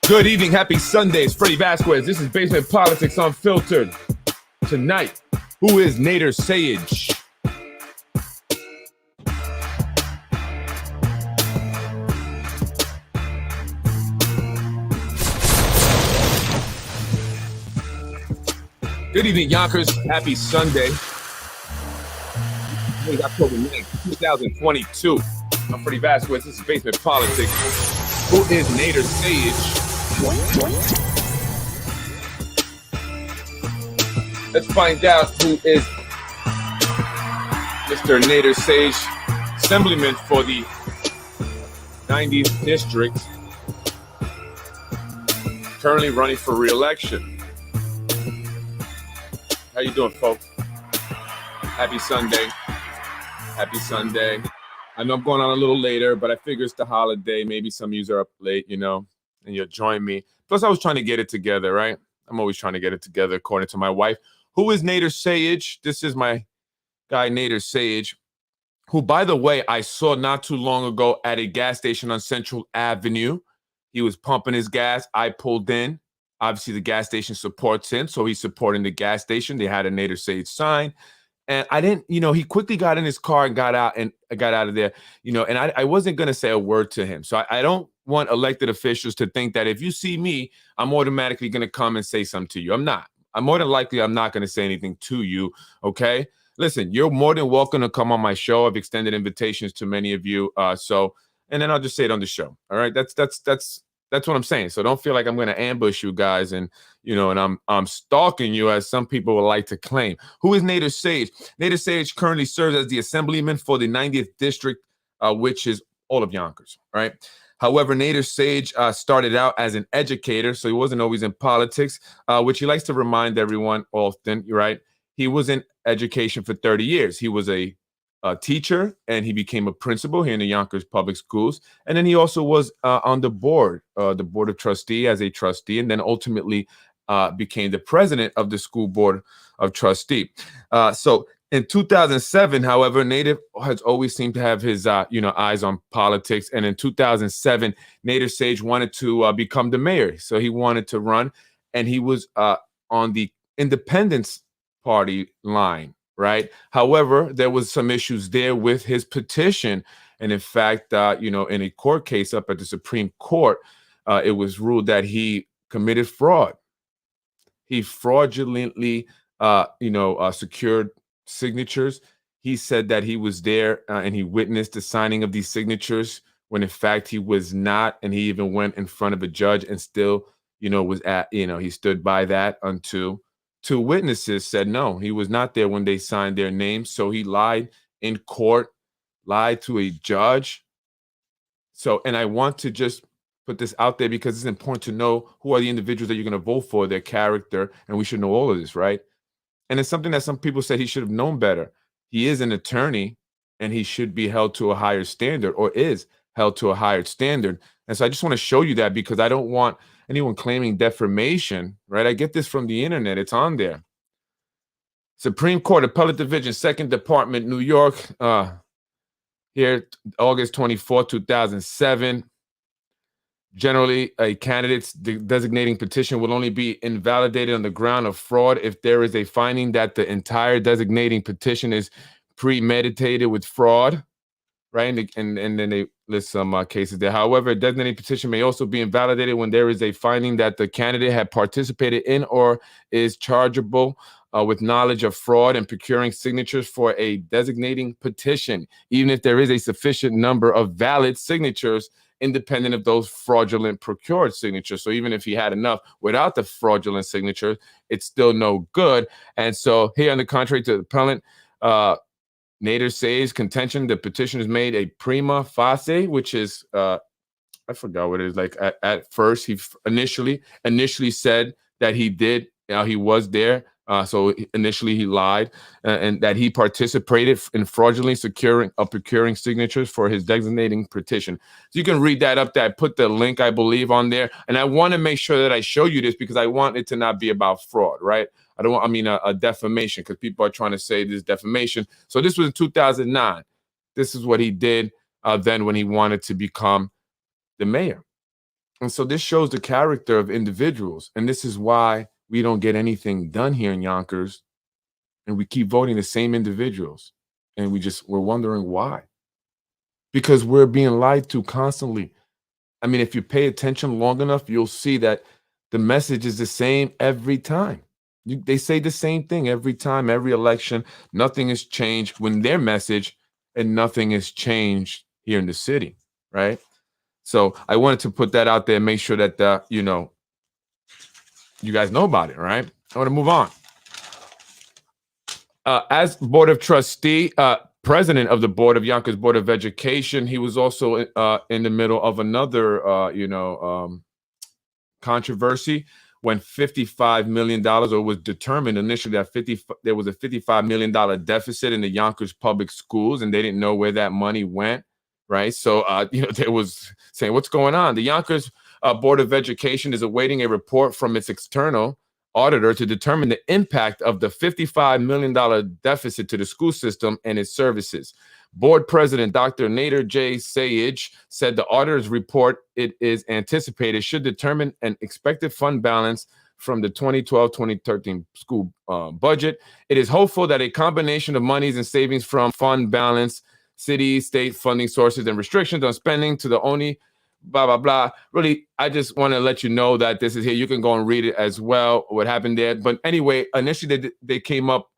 Good evening, happy Sunday. It's Freddy Vazquez. This is Basement Politics Unfiltered. Tonight, who is Nader Sayegh? Good evening, Yonkers. Happy Sunday. Today is October 9th, 2022. I'm Freddy Vazquez. This is Basement Politics. Who is Nader Sayegh? Let's find out who is Mr. Nader Sayegh, Assemblyman for the 90th District, currently running for re-election. How you doing, folks? Happy Sunday. Happy Sunday. I know I'm going on a little later, but I figure it's the holiday. Maybe some of you are up late, and you'll join me. Plus, I was trying to get it together, right? I'm always trying to get it together, according to my wife. Who is Nader Sayegh? This is my guy, Nader Sayegh, who, by the way, I saw not too long ago at a gas station on Central Avenue. He was pumping his gas. I pulled in. Obviously, the gas station supports him, so he's supporting the gas station. They had a Nader Sayegh sign. And I didn't, he quickly got in his car and got out of there, and I wasn't going to say a word to him. So I don't want elected officials to think that if you see me, I'm automatically going to come and say something to you. I'm not. I'm more than likely I'm not going to say anything to you. Okay. Listen, you're more than welcome to come on my show. I've extended invitations to many of you. And then I'll just say it on the show. All right. That's what I'm saying. So don't feel like I'm going to ambush you guys and I'm stalking you, as some people would like to claim. Who is Nader Sayegh? Nader Sayegh currently serves as the Assemblyman for the 90th District, which is all of Yonkers, right? However, Nader Sayegh started out as an educator, so he wasn't always in politics, which he likes to remind everyone often, right? He was in education for 30 years. He was a teacher, and he became a principal here in the Yonkers Public Schools. And then he also was on the board of trustee as a trustee, and then ultimately became the president of the school board of trustee. So in 2007, however, Nader has always seemed to have his eyes on politics. And in 2007, Nader Sayegh wanted to become the mayor. So he wanted to run, and he was on the Independence Party line. Right. However, there was some issues there with his petition. And in fact, in a court case up at the Supreme Court, it was ruled that he committed fraud. He fraudulently, secured signatures. He said that he was there and he witnessed the signing of these signatures when in fact he was not. And he even went in front of a judge and still, he stood by that until two witnesses said no, he was not there when they signed their names. So he lied in court, lied to a judge. So, and I want to just put this out there because it's important to know who are the individuals that you're going to vote for, their character, and we should know all of this, right? And it's something that some people said he should have known better. He is an attorney, and he should be held to a higher standard, or is held to a higher standard. And so I just want to show you that because I don't want anyone claiming defamation, right? I get this from the internet. It's on there. Supreme Court Appellate Division, 2nd Department, New York, here, August 24, 2007. Generally, a candidate's designating petition will only be invalidated on the ground of fraud if there is a finding that the entire designating petition is premeditated with fraud, right? And then they list some cases there. However, a designating petition may also be invalidated when there is a finding that the candidate had participated in or is chargeable with knowledge of fraud and procuring signatures for a designating petition, even if there is a sufficient number of valid signatures independent of those fraudulent procured signatures. So even if he had enough without the fraudulent signature, it's still no good. And so here, on the contrary to the appellant, Nader Sayegh's contention, the petition is made a prima facie, which is, I forgot what it is. Like at first, he initially said that he did, he was there. So initially he lied and that he participated in fraudulently procuring signatures for his designating petition. So you can read that up there. I put the link, I believe, on there. And I want to make sure that I show you this because I want it to not be about fraud, right? I don't want, a defamation, because people are trying to say this is defamation. So this was in 2009. This is what he did then when he wanted to become the mayor. And so this shows the character of individuals. And this is why we don't get anything done here in Yonkers. And we keep voting the same individuals. And we're wondering why. Because we're being lied to constantly. I mean, if you pay attention long enough, you'll see that the message is the same every time. They say the same thing every time, every election. Nothing has changed when their message, and nothing has changed here in the city, right? So I wanted to put that out there and make sure that, you guys know about it, right? I want to move on. As Board of Trustee, president of the Board of Yonkers Board of Education, he was also in the middle of another, controversy when $55 million, or was determined initially that there was a $55 million deficit in the Yonkers public schools, and they didn't know where that money went, right? So, they was saying, what's going on? The Yonkers Board of Education is awaiting a report from its external auditor to determine the impact of the $55 million deficit to the school system and its services. Board President Dr. Nader Sayegh said the auditor's report, it is anticipated, should determine an expected fund balance from the 2012-2013 school budget. It is hopeful that a combination of monies and savings from fund balance, city, state funding sources, and restrictions on spending to the only blah, blah, blah. Really, I just want to let you know that this is here. You can go and read it as well, what happened there. But anyway, initially they came up,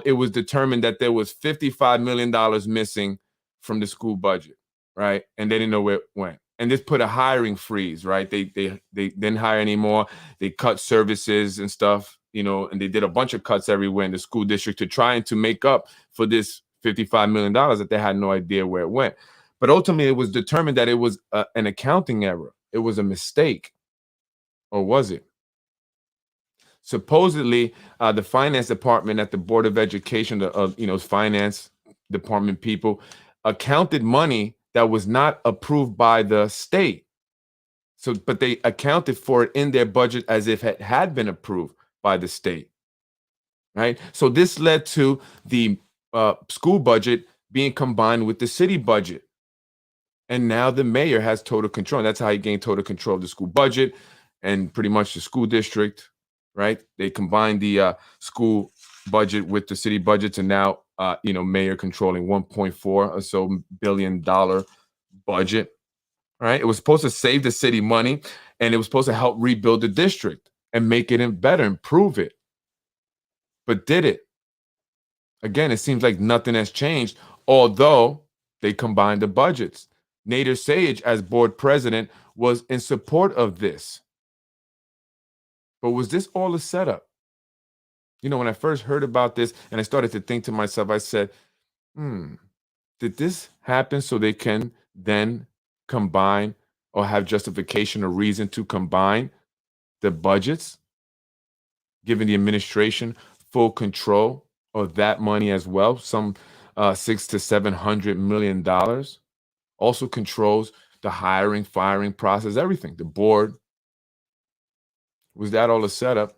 it was determined that there was $55 million missing from the school budget, right? And they didn't know where it went. And this put a hiring freeze, right? They didn't hire anymore. They cut services and stuff, and they did a bunch of cuts everywhere in the school district to try and to make up for this $55 million that they had no idea where it went. But ultimately, it was determined that it was an accounting error. It was a mistake. Or was it? Supposedly, the finance department at the Board of Education, finance department people, accounted money that was not approved by the state. So, but they accounted for it in their budget as if it had been approved by the state, right? So this led to the school budget being combined with the city budget. And now the mayor has total control. And that's how he gained total control of the school budget and pretty much the school district, right? They combined the school budget with the city budgets, and now, mayor controlling $1.4 or so billion budget, right? It was supposed to save the city money, and it was supposed to help rebuild the district and make it better, improve it. But did it? Again, it seems like nothing has changed, although they combined the budgets. Nader Sayegh, as board president, was in support of this. But was this all a setup? When I first heard about this and I started to think to myself, I said, did this happen so they can then combine or have justification or reason to combine the budgets, giving the administration full control of that money as well? Some $600 to $700 million. Also controls the hiring, firing process, everything. The board. Was that all a setup?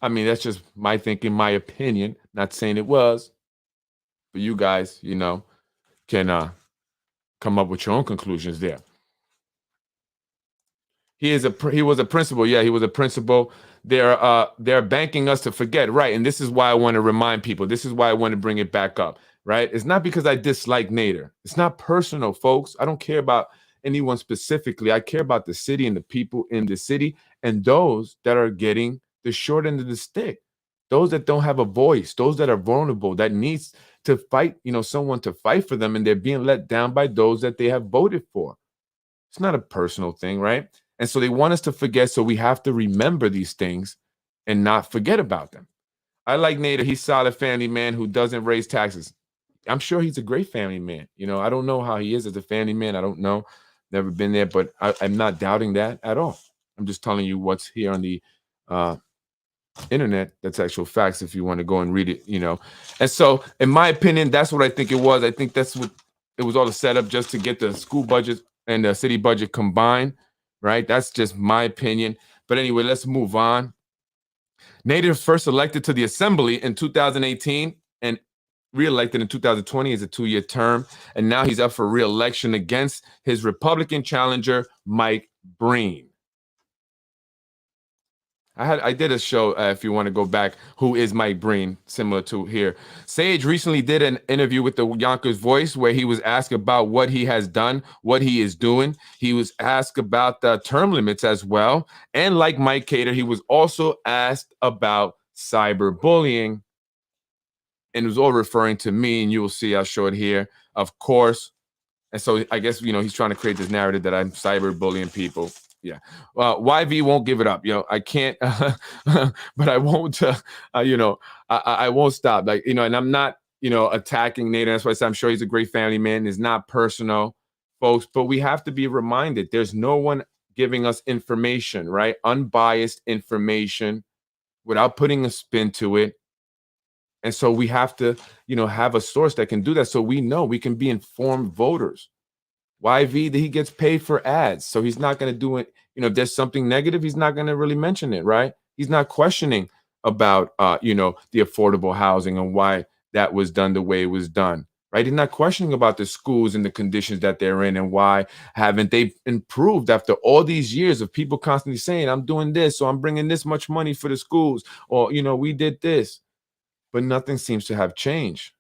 I mean, that's just my thinking, my opinion. Not saying it was, but you guys, can come up with your own conclusions there. He was a principal. Yeah, he was a principal. They're banking us to forget, right? And this is why I want to remind people. This is why I want to bring it back up, right? It's not because I dislike Nader. It's not personal, folks. I don't care about anyone specifically. I care about the city and the people in the city and those that are getting the short end of the stick, those that don't have a voice, those that are vulnerable, that needs to fight, someone to fight for them, and they're being let down by those that they have voted for. It's not a personal thing, right? And so they want us to forget, so we have to remember these things and not forget about them. I like Nader. He's a solid family man who doesn't raise taxes. I'm sure he's a great family man. I don't know how he is as a family man. I don't know. Never been there, but I'm not doubting that at all. I'm just telling you what's here on the internet. That's actual facts if you want to go and read it, And so, in my opinion, that's what I think it was. I think that's what it was all a setup just to get the school budget and the city budget combined, right? That's just my opinion. But anyway, let's move on. Nader first elected to the Assembly in 2018 and re-elected in 2020 as a 2-year term. And now he's up for re-election against his Republican challenger, Mike Breen. I did a show, if you want to go back, Who is Mike Breen, similar to here. Sage recently did an interview with the Yonkers Voice where he was asked about what he has done, what he is doing. He was asked about the term limits as well. And like Mike Cater, he was also asked about cyberbullying. And it was all referring to me, and you will see I'll show it here, of course. And so I guess, he's trying to create this narrative that I'm cyberbullying people. Yeah. YV won't give it up. I can't, but I won't, I won't stop. Like, and I'm not, attacking Nader. That's why I said I'm sure he's a great family man. It's not personal, folks, but we have to be reminded there's no one giving us information, right? Unbiased information without putting a spin to it. And so we have to, have a source that can do that so we know we can be informed voters. YV, he gets paid for ads. So he's not going to do it. If there's something negative, he's not going to really mention it, right? He's not questioning about, the affordable housing and why that was done the way it was done, right? He's not questioning about the schools and the conditions that they're in and why haven't they improved after all these years of people constantly saying, I'm doing this, so I'm bringing this much money for the schools, or, we did this. But nothing seems to have changed,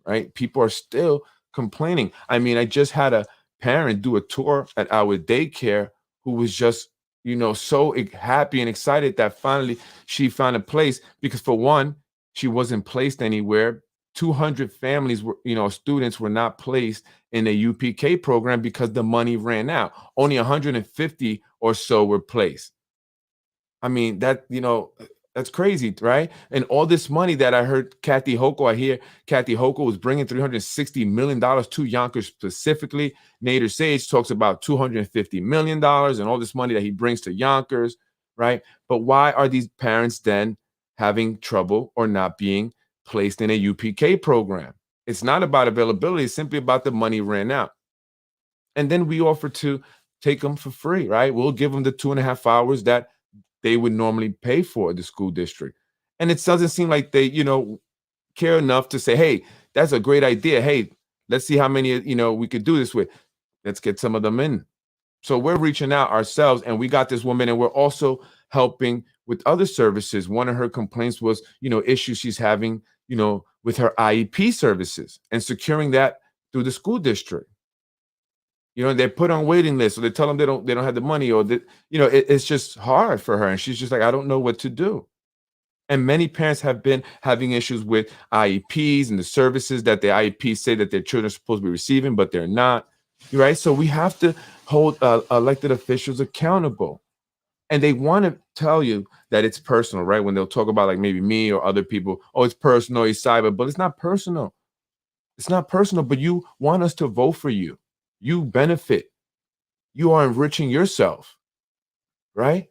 right? People are still complaining. I mean, I just had a parent do a tour at our daycare who was just, so happy and excited that finally she found a place because, for one, she wasn't placed anywhere. 200 families were, students were not placed in a UPK program because the money ran out. Only 150 or so were placed. I mean, that's crazy, right? And all this money that I heard I hear Kathy Hochul was bringing $360 million to Yonkers specifically. Nader Sayegh talks about $250 million and all this money that he brings to Yonkers, right? But why are these parents then having trouble or not being placed in a UPK program? It's not about availability. It's simply about the money ran out. And then we offer to take them for free, right? We'll give them the 2.5 hours that they would normally pay for the school district. And it doesn't seem like they, care enough to say, hey, that's a great idea. Hey, let's see how many, we could do this with. Let's get some of them in. So we're reaching out ourselves, and we got this woman, and we're also helping with other services. One of her complaints was, issues she's having, with her IEP services and securing that through the school district. They're put on waiting lists, so they tell them they don't have the money, or that, it's just hard for her. And she's just like, I don't know what to do. And many parents have been having issues with IEPs and the services that the IEPs say that their children are supposed to be receiving, but they're not. Right? So we have to hold elected officials accountable. And they want to tell you that it's personal, right? When they'll talk about, like, maybe me or other people, oh, it's personal, it's cyber, but it's not personal. It's not personal, but you want us to vote for you. You benefit. You are enriching yourself, right?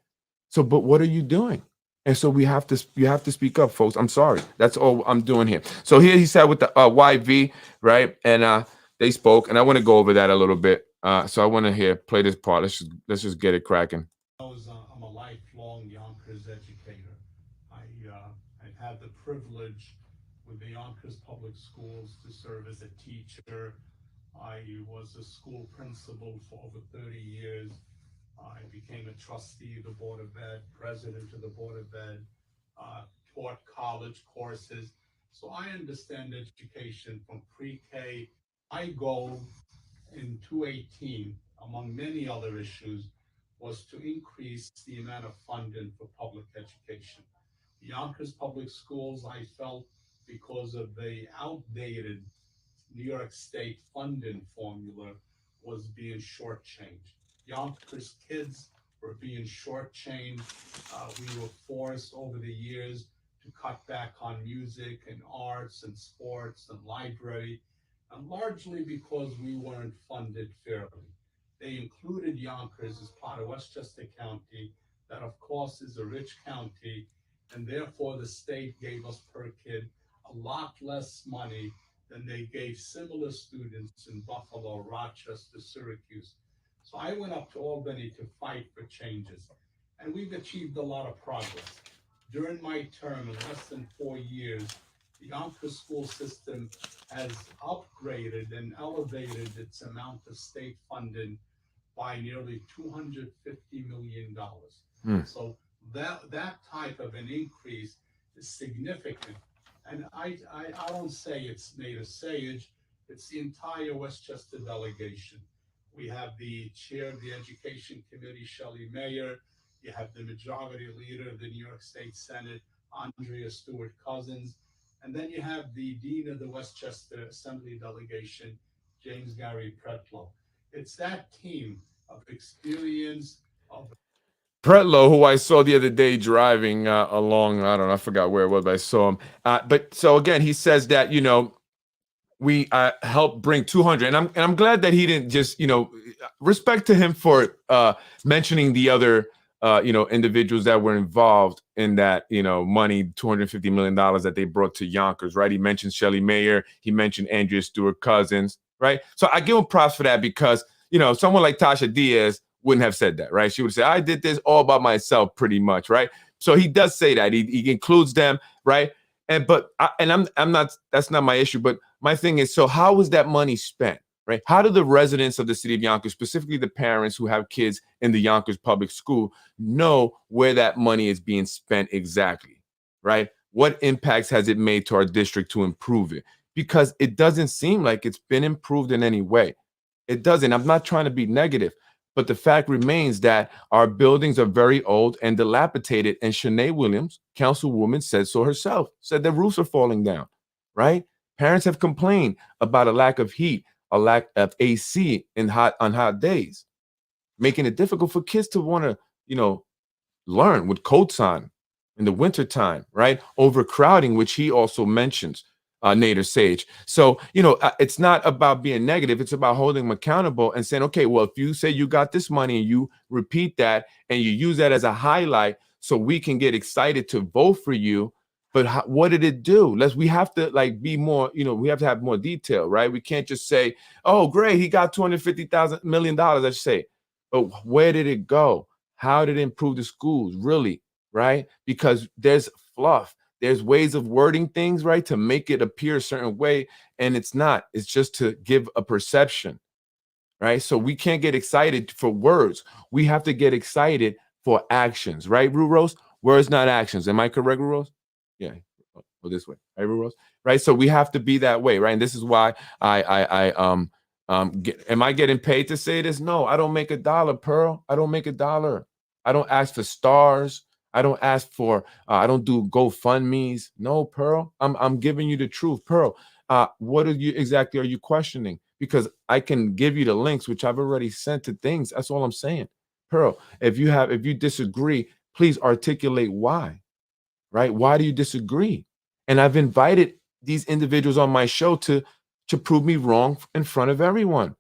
So, but what are you doing? And so you have to speak up, folks. I'm sorry. That's all I'm doing here. So here he sat with the YV, right? And they spoke, and I want to go over that a little bit. So I want to play this part. Let's just get it cracking. I'm a lifelong Yonkers educator. I've had the privilege with the Yonkers Public Schools to serve as a teacher. I was a school principal for over 30 years. I became a trustee of the Board of Ed, president of the Board of Ed, taught college courses. So I understand education from pre-K. My goal in 2018, among many other issues, was to increase the amount of funding for public education. Yonkers Public Schools, I felt, because of the outdated New York State funding formula, was being shortchanged. Yonkers kids were being shortchanged. We were forced over the years to cut back on music and arts and sports and library, and largely because we weren't funded fairly. They included Yonkers as part of Westchester County, that of course is a rich county, and therefore the state gave us per kid a lot less money than they gave similar students in Buffalo, Rochester, Syracuse. So I went up to Albany to fight for changes, and we've achieved a lot of progress. During my term, in less than 4 years, the Yonkers school system has upgraded and elevated its amount of state funding by nearly $250 million. So that type of an increase is significant. And I don't say it's Nader Sayegh, it's the entire Westchester delegation. We have the chair of the Education Committee, Shelley Mayer. You have the majority leader of the New York State Senate, Andrea Stewart Cousins. And then you have the dean of the Westchester Assembly delegation, James Gary Pretlow. It's that team of experience, of Pretlow, who I saw the other day driving along, I don't know, I forgot where it was, but I saw him. But so again, he says that, you know, we helped bring 200, and I'm glad that he didn't just, you know, respect to him for mentioning the other you know, individuals that were involved in that, you know, money, $250 million that they brought to Yonkers, right? He mentioned Shelley Mayer, he mentioned Andrea Stewart Cousins, right? So I give him props for that because, you know, someone like Tasha Diaz wouldn't have said that, right? She would say, I did this all by myself, pretty much, right? So he does say that. He includes them, right? And I'm not, that's not my issue, but my thing is, so how was that money spent, right? How do the residents of the city of Yonkers, specifically the parents who have kids in the Yonkers public school, know where that money is being spent exactly, right? What impacts has it made to our district to improve it? Because it doesn't seem like it's been improved in any way. It doesn't. I'm not trying to be negative, but the fact remains that our buildings are very old and dilapidated. And Shanae Williams, councilwoman, said so herself, said the roofs are falling down, right? Parents have complained about a lack of heat, a lack of AC on hot days, making it difficult for kids to want to, you know, learn with coats on in the wintertime, right? Overcrowding, which he also mentions, Nader Sayegh. So, you know, it's not about being negative. It's about holding them accountable and saying, okay, well, if you say you got this money and you repeat that and you use that as a highlight so we can get excited to vote for you, but what did it do? We have to like be more, you know, we have to have more detail, right? We can't just say, oh, great, he got $250 million, let's say. But where did it go? How did it improve the schools, really, right? Because there's fluff. There's ways of wording things, right, to make it appear a certain way, and it's not. It's just to give a perception, right? So we can't get excited for words. We have to get excited for actions, right, Rose? Words, not actions. Am I correct, Rose? Yeah. Well, this way, right, Rose? Right. So we have to be that way, right? And this is why am I getting paid to say this? No, I don't make a dollar, Pearl. I don't make a dollar. I don't ask for stars. I don't ask for. I don't do GoFundMe's. No, Pearl. I'm giving you the truth, Pearl. What are you exactly are you questioning? Because I can give you the links, which I've already sent to things. That's all I'm saying, Pearl. If you disagree, please articulate why. Right? Why do you disagree? And I've invited these individuals on my show to prove me wrong in front of everyone.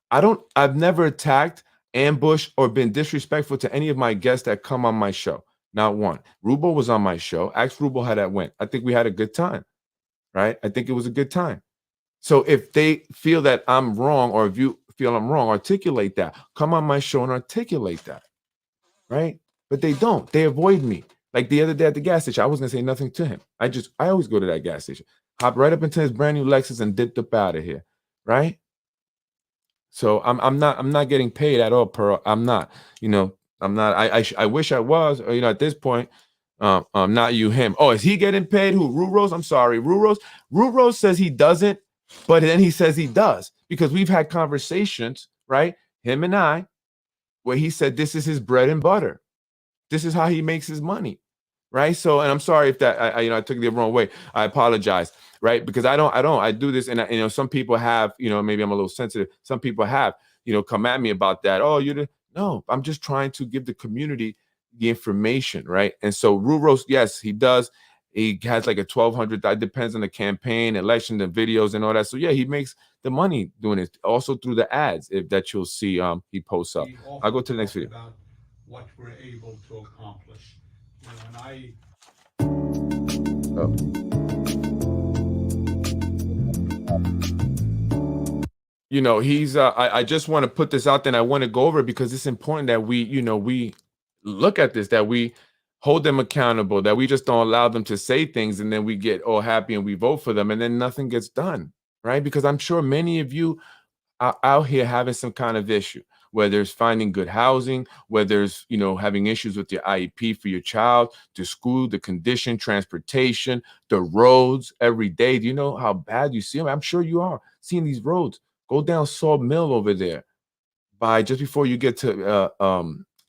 I've never attacked, ambushed, or been disrespectful to any of my guests that come on my show. Not one. Rubo was on my show. Ask Rubo how that went. I think we had a good time, right? I think it was a good time. So if they feel that I'm wrong, or if you feel I'm wrong, articulate that. Come on my show and articulate that, right? But they don't. They avoid me. Like the other day at the gas station, I was gonna say nothing to him. I always go to that gas station, hop right up into his brand new Lexus and dipped up out of here, right? So I'm not getting paid at all, Pearl. I'm not. You know, I'm not. I wish I was. Or, you know, at this point, not you, him. Oh, is he getting paid? Who? Rose? I'm sorry, Rose. Rose says he doesn't, but then he says he does because we've had conversations, right? Him and I, where he said this is his bread and butter. This is how he makes his money, right? So, and I'm sorry if that I took it the wrong way. I apologize, right? Because I do this, and you know, some people have, you know, maybe I'm a little sensitive. Some people have, you know, come at me about that. Oh, no, I'm just trying to give the community the information, right? And so, Ruros, yes, he does. He has like a 1,200. That depends on the campaign, election, the videos, and all that. So yeah, he makes the money doing it. Also through the ads, if that you'll see, he posts up. I'll go to the next video. About what we're able to accomplish. You know, you know, he's I just want to put this out there, and I want to go over it because it's important that we, you know, we look at this, that we hold them accountable, that we just don't allow them to say things and then we get all happy and we vote for them and then nothing gets done, right? Because I'm sure many of you are out here having some kind of issue. whether it's finding good housing, whether it's, having issues with your IEP for your child, to school, the condition, transportation, the roads every day. Do you know how bad you see them? I'm sure you are seeing these roads. Go down Saw Mill over there by just before you get to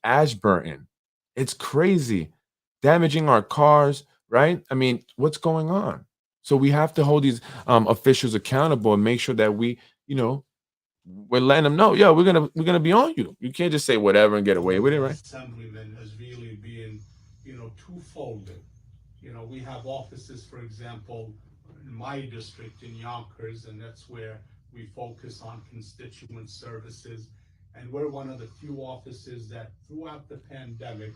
Ashburton. It's crazy, damaging our cars, right? I mean, what's going on? So we have to hold these officials accountable and make sure that we're letting them know, yo, we're gonna be on you. You can't just say whatever and get away with it, right? Assemblyman as really being, two-folded. We have offices, for example, in my district in Yonkers, and that's where we focus on constituent services. And we're one of the few offices that throughout the pandemic,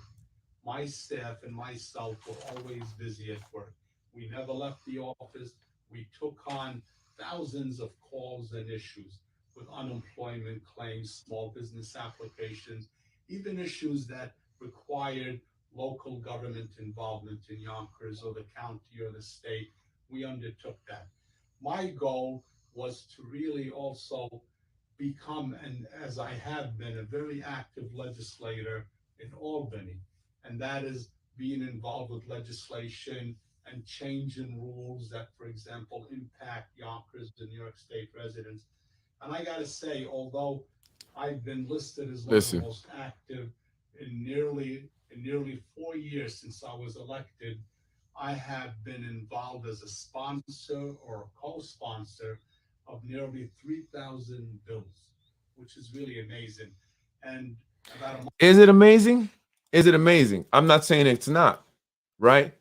my staff and myself were always busy at work. We never left the office. We took on thousands of calls and issues with unemployment claims, small business applications, even issues that required local government involvement in Yonkers or the county or the state. We undertook that. My goal was to really also become, and as I have been, a very active legislator in Albany. And that is being involved with legislation and changing rules that, for example, impact Yonkers, the New York State residents. And I gotta say, although I've been listed as one of the most active in nearly 4 years since I was elected, I have been involved as a sponsor or a co-sponsor of nearly 3,000 bills, which is really amazing. And is it amazing? Is it amazing? I'm not saying it's not, right?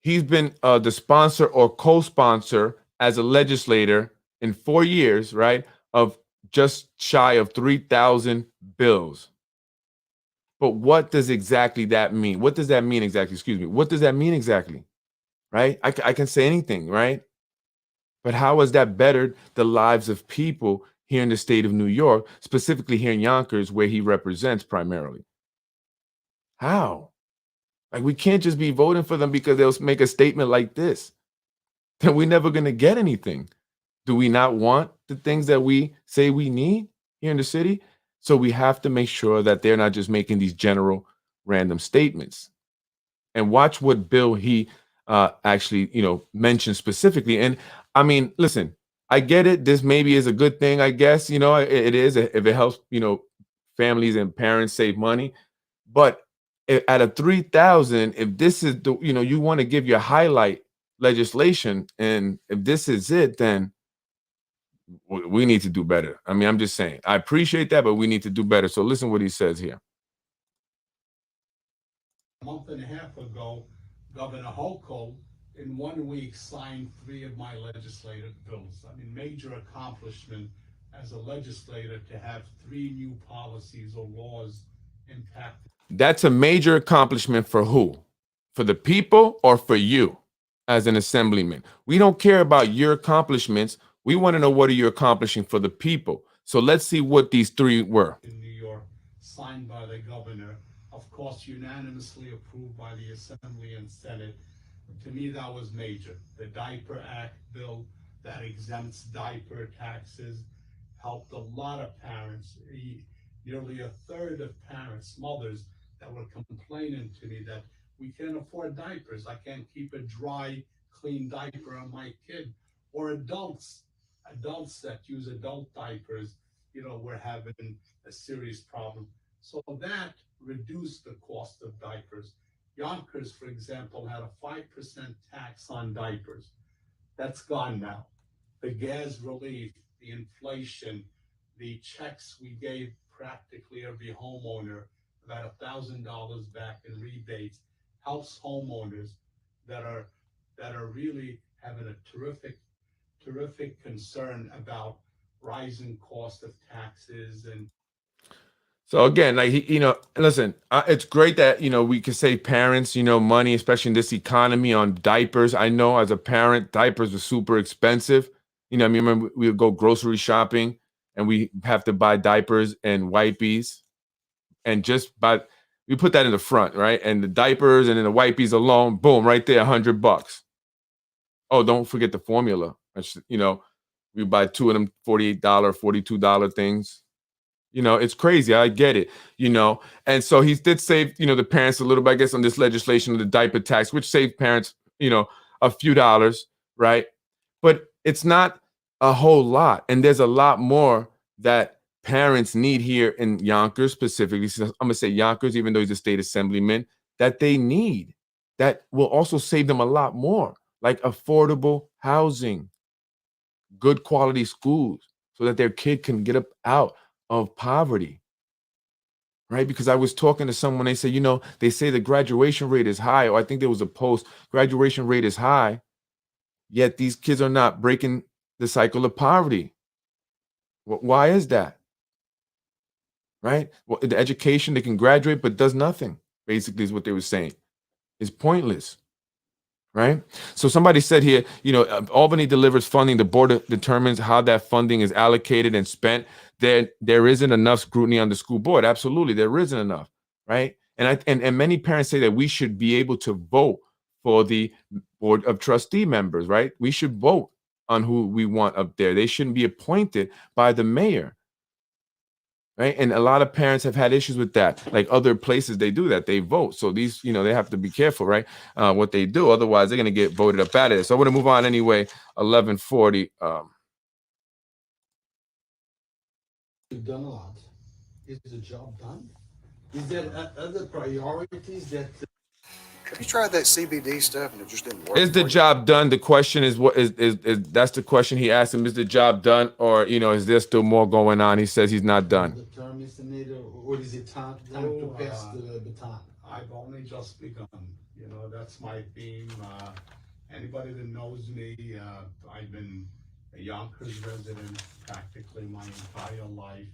He's been the sponsor or co-sponsor as a legislator in 4 years, right, of just shy of 3,000 bills. But what does exactly that mean? What does that mean exactly? Excuse me. What does that mean exactly? Right? I can say anything, right? But how has that bettered the lives of people here in the state of New York, specifically here in Yonkers, where he represents primarily? How? Like, we can't just be voting for them because they'll make a statement like this. Then we're never going to get anything. Do we not want the things that we say we need here in the city? So we have to make sure that they're not just making these general random statements. And watch what bill he actually, mentioned specifically. And I mean, listen, I get it. This maybe is a good thing, I guess. It is if it helps, families and parents save money. But out of 3,000, if this is the, you want to give your highlight legislation, and if this is it, then we need to do better. I mean, I'm just saying, I appreciate that, but we need to do better. So listen what he says here. A month and a half ago, Governor Hochul in 1 week signed 3 of my legislative bills. I mean, major accomplishment as a legislator to have 3 new policies or laws impact. That's a major accomplishment for who? For the people or for you as an assemblyman? We don't care about your accomplishments. We want to know, what are you accomplishing for the people? So let's see what these 3 were. In New York, signed by the governor, of course, unanimously approved by the Assembly and Senate. To me, that was major. The Diaper Act bill that exempts diaper taxes helped a lot of parents. Nearly a third of parents, mothers, that were complaining to me that we can't afford diapers. I can't keep a dry, clean diaper on my kid. Or adults that use adult diapers, we're having a serious problem. So that reduced the cost of diapers. Yonkers, for example, had a 5% tax on diapers. That's gone now. The gas relief, the inflation, the checks we gave practically every homeowner, about $1,000 back in rebates, helps homeowners that are really having a terrific concern about rising cost of taxes. And so again, like, listen, it's great that, we can save parents, money, especially in this economy, on diapers. I know as a parent, diapers were super expensive. I remember we would go grocery shopping and we have to buy diapers and wipies, and we put that in the front, right? And the diapers and then the wipies alone, boom, right there, $100. Oh, don't forget the formula. We buy 2 of them $48, $42 things. You know, it's crazy. I get it, you know. And so he did save, you know, the parents a little bit, I guess, on this legislation of the diaper tax, which saved parents, you know, a few dollars, right? But it's not a whole lot. And there's a lot more that parents need here in Yonkers specifically. So I'm going to say Yonkers, even though he's a state assemblyman, that they need that will also save them a lot more, like affordable housing, good quality schools, so that their kid can get up out of poverty, right? Because I was talking to someone, they said, you know, they say the graduation rate is high, or I think there was a post, graduation rate is high, yet these kids are not breaking the cycle of poverty. Why is that? Right? Well, the education, they can graduate, but does nothing, basically, is what they were saying. It's pointless. Right? So somebody said here, you know, Albany delivers funding. The board determines how that funding is allocated and spent. There isn't enough scrutiny on the school board. Absolutely, there isn't enough, right? And many parents say that we should be able to vote for the board of trustee members, right? We should vote on who we want up there. They shouldn't be appointed by the mayor. Right. And a lot of parents have had issues with that. Like other places, they do that. They vote. So these, you know, they have to be careful, right? What they do. Otherwise, they're going to get voted up out of it. So I want to move on anyway. 1140. You've done a lot. Is the job done? Is there other priorities that Have you tried that CBD stuff and it just didn't work? Is the for you? job done? The question is, what is that's the question he asked him. Is the job done, or you know, is there still more going on? He says he's not done. the term is Nader, or is it time to pass the baton? I've only just begun. You know, that's my theme. Anybody that knows me, I've been a Yonkers resident practically my entire life.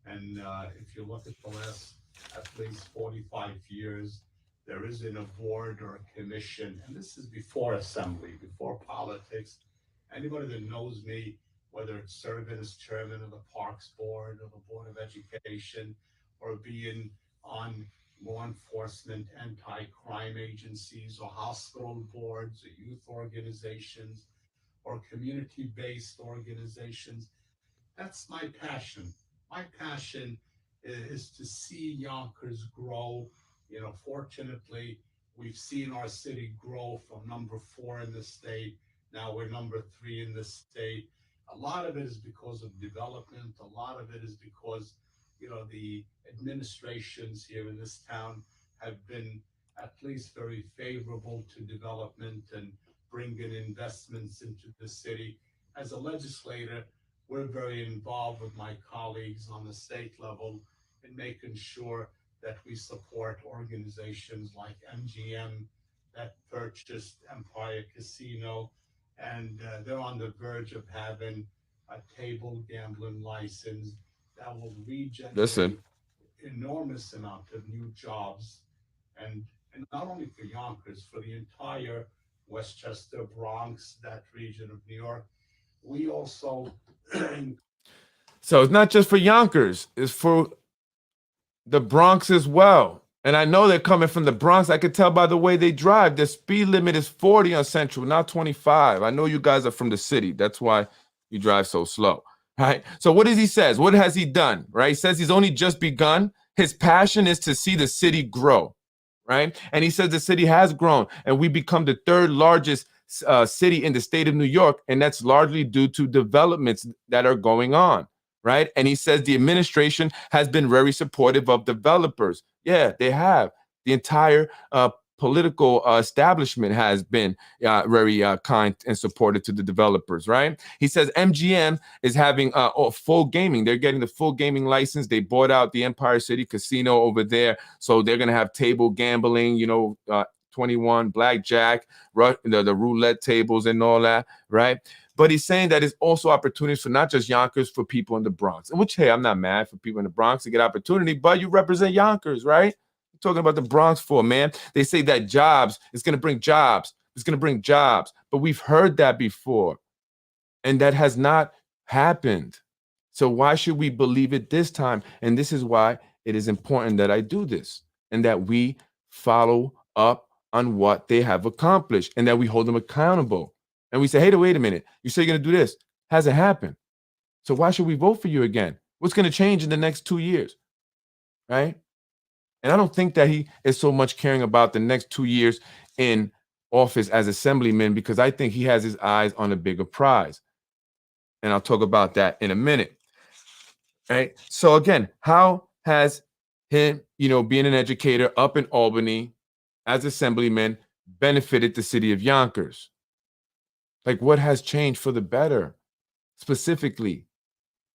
And if you look at the last at least 45 years, there isn't a board or a commission, and this is before assembly, before politics. Anybody that knows me, whether it's serving as chairman of the Parks Board or the Board of Education, or being on law enforcement, anti-crime agencies, or hospital boards, or youth organizations, or community-based organizations, that's my passion. My passion is to see Yonkers grow. You know, fortunately, we've seen our city grow from number 4 in the state. Now we're number 3 in the state. A lot of it is because of development. A lot of it is because, you know, the administrations here in this town have been at least very favorable to development and bringing investments into the city. As a legislator, we're very involved with my colleagues on the state level in making sure that we support organizations like MGM that purchased Empire Casino, and they're on the verge of having a table gambling license that will regenerate enormous amount of new jobs, and not only for Yonkers, for the entire Westchester, Bronx, that region of New York. We also So it's not just for Yonkers, it's for the Bronx as well. And I know they're coming from the Bronx. I could tell by the way they drive. The speed limit is 40 on Central, not 25. I know you guys are from the city. That's why you drive so slow. Right? So what does he says? What has he done? Right? He says he's only just begun. His passion is to see the city grow. Right? And he says the city has grown, and we become the 3rd largest city in the state of New York, and that's largely due to developments that are going on. Right? And he says the administration has been very supportive of developers. Yeah, they have. The entire political establishment has been very kind and supportive to the developers, right? He says MGM is having full gaming. They're getting the full gaming license. They bought out the Empire City Casino over there. So they're going to have table gambling, you know, 21, blackjack, the roulette tables and all that, right? But he's saying that it's also opportunities for not just Yonkers, for people in the Bronx. And which, hey, I'm not mad for people in the Bronx to get opportunity, but you represent Yonkers, right? I'm talking about the Bronx for, man. They say that jobs, it's going to bring jobs. It's going to bring jobs. But we've heard that before. And that has not happened. So why should we believe it this time? And this is why it is important that I do this and that we follow up on what they have accomplished and that we hold them accountable. And we say, hey, wait a minute. You say you're going to do this. Hasn't happened. So why should we vote for you again? What's going to change in the next 2 years, right? And I don't think that he is so much caring about the next 2 years in office as assemblyman, because I think he has his eyes on a bigger prize. And I'll talk about that in a minute. Right? So again, how has him, being an educator up in Albany as assemblyman benefited the city of Yonkers? Like, what has changed for the better? Specifically,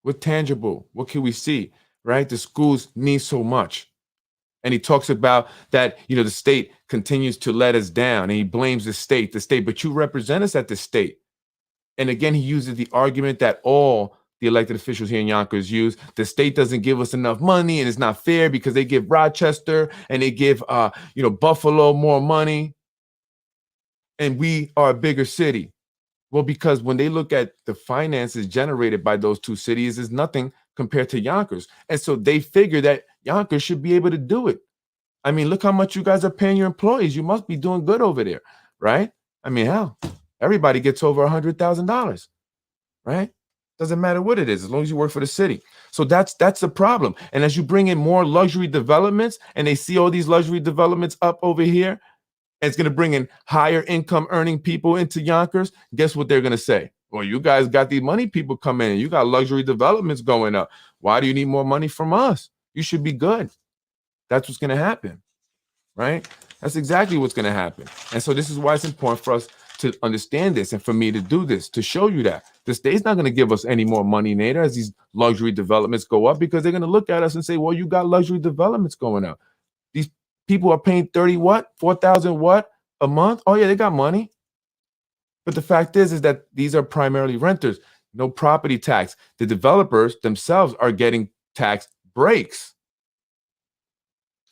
what tangible? What can we see? Right? The schools need so much. And he talks about that, the state continues to let us down, and he blames the state, but you represent us at the state. And again, he uses the argument that all the elected officials here in Yonkers use. The state doesn't give us enough money, and it's not fair because they give Rochester and they give, Buffalo more money, and we are a bigger city. Well, because when they look at the finances generated by those two cities, is nothing compared to Yonkers. And so they figure that Yonkers should be able to do it. I mean, look how much you guys are paying your employees. You must be doing good over there, right? I mean, hell, everybody gets over $100,000, right? Doesn't matter what it is, as long as you work for the city. So that's the problem. And as you bring in more luxury developments, and they see all these luxury developments up over here, and it's going to bring in higher income earning people into Yonkers, guess what they're going to say? Well, you guys got these money people coming in. You got luxury developments going up. Why do you need more money from us? You should be good. That's what's going to happen, right? That's exactly what's going to happen. And so this is why it's important for us to understand this, and for me to do this, to show you that the state's not going to give us any more money, Nader, as these luxury developments go up, because they're going to look at us and say, well, you got luxury developments going up. These people are paying 30 what? 4,000 what a month? Oh yeah, they got money. But the fact is that these are primarily renters, no property tax. The developers themselves are getting tax breaks.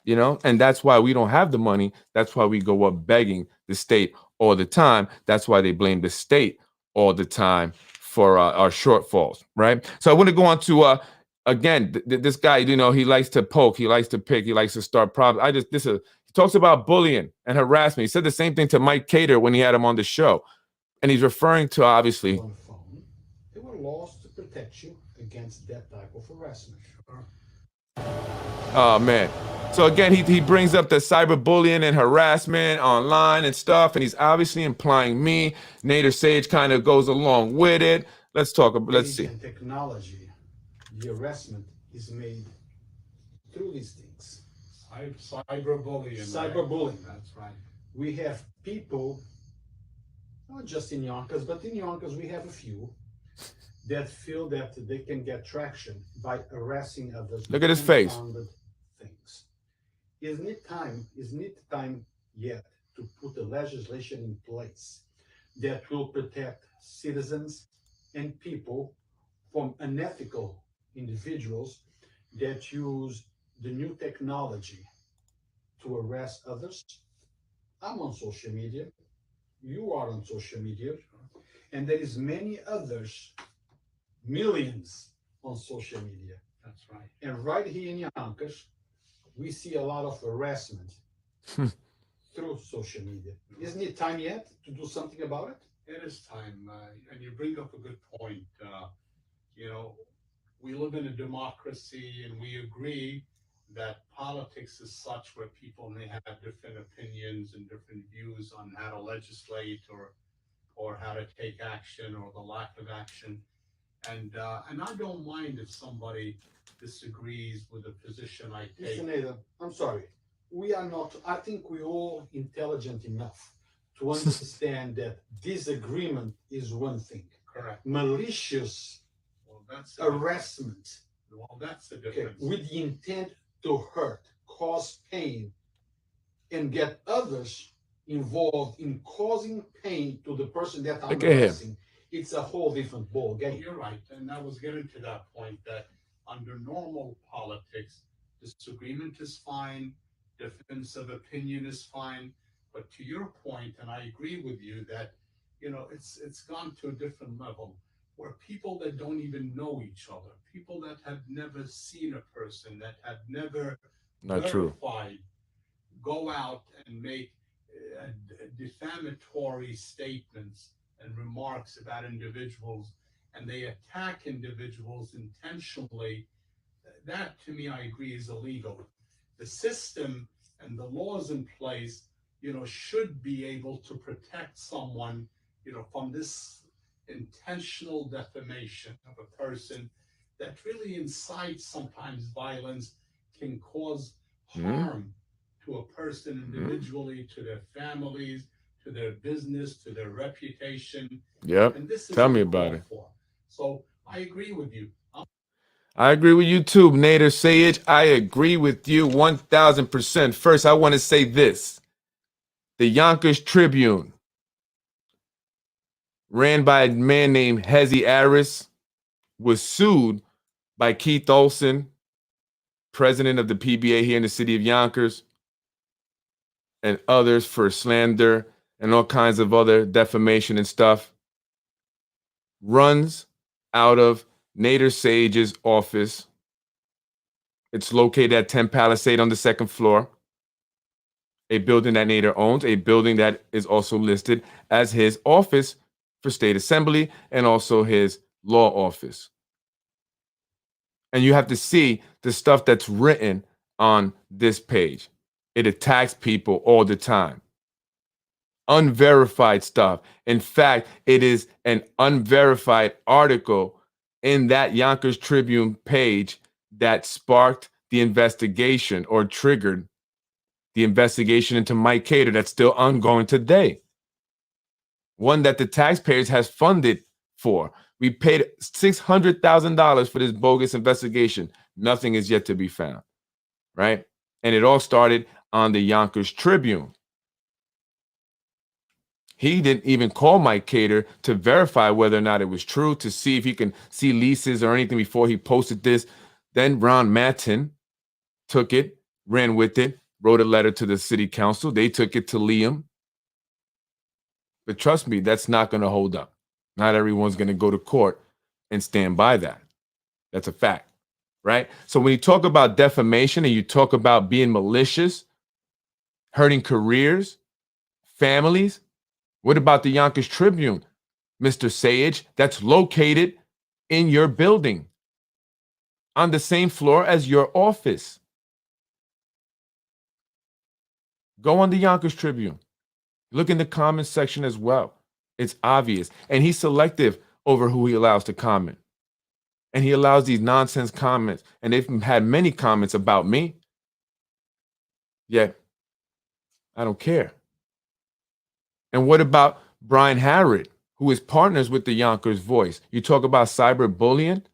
And that's why we don't have the money. That's why we go up begging the state all the time. That's why they blame the state all the time for our shortfalls, right? So I want to go on to again, this guy, he likes to poke, he likes to pick, he likes to start problems. He talks about bullying and harassment. He said the same thing to Mike Cater when he had him on the show, and he's referring to, obviously, on the phone. There were laws to protect you against that type of harassment. oh man. So again, he brings up the cyberbullying and harassment online and stuff, and he's obviously implying me. Nader Sayegh kind of goes along with it. Let's see. In technology, the harassment is made through these things. Cyberbullying. Cyberbullying. Right? That's right. We have people, not just in Yonkers, but in Yonkers we have a few that feel that they can get traction by harassing others. Look at his face. Things. Isn't it time yet to put a legislation in place that will protect citizens and people from unethical individuals that use the new technology to harass others? I'm on social media. You are on social media. And there is many others, millions on social media. That's right. And right here in Yonkers, we see a lot of harassment through social media. Isn't it time yet to do something about it? It is time, and you bring up a good point. We live in a democracy, and we agree that politics is such where people may have different opinions and different views on how to legislate or how to take action or the lack of action. And I don't mind if somebody disagrees with the position I take. Mr. Nader, I'm sorry. We are not, I think we're all intelligent enough to understand that disagreement is one thing. Correct. Malicious harassment. Well, that's the difference. Okay, with the intent to hurt, cause pain, and get others involved in causing pain to the person that I'm harassing. It's a whole different ball game. Well, you're right, and I was getting to that point that under normal politics, disagreement is fine, difference of opinion is fine, but to your point, and I agree with you that it's gone to a different level where people that don't even know each other, people that have never seen a person, that have never verified, go out and make defamatory statements and remarks about individuals, and they attack individuals intentionally that to me, I agree, is illegal. The system and the laws in place, should be able to protect someone, from this intentional defamation of a person that really incites sometimes violence, can cause harm to a person individually, to their families, to their business, to their reputation. Yep. And this is Tell me about it. for. So I agree with you. I agree with you too, Nader Sayegh. I agree with you 1000%. First, I want to say this. The Yonkers Tribune, ran by a man named Hezi Aris, was sued by Keith Olson, president of the PBA here in the city of Yonkers, and others for slander and all kinds of other defamation and stuff. Runs out of Nader Sayegh's office. It's located at 10 Palisade on the second floor, a building that Nader owns, a building that is also listed as his office for state assembly and also his law office. And you have to see the stuff that's written on this page. It attacks people all the time. Unverified stuff. In fact, it is an unverified article in that Yonkers Tribune page that sparked the investigation or triggered the investigation into Mike Cater that's still ongoing today. One that the taxpayers has funded for. We paid $600,000 for this bogus investigation. Nothing is yet to be found, right? And it all started on the Yonkers Tribune. He didn't even call Mike Cater to verify whether or not it was true, to see if he can see leases or anything before he posted this. Then Ron Matten took it, ran with it, wrote a letter to the city council. They took it to Liam. But trust me, that's not going to hold up. Not everyone's going to go to court and stand by that. That's a fact, right? So when you talk about defamation and you talk about being malicious, hurting careers, families, what about the Yonkers Tribune, Mr. Sayegh, that's located in your building on the same floor as your office? Go on the Yonkers Tribune. Look in the comments section as well. It's obvious. And he's selective over who he allows to comment. And he allows these nonsense comments. And they've had many comments about me. Yet, I don't care. And what about Brian Harrod, who is partners with the Yonkers Voice? You talk about cyberbullying?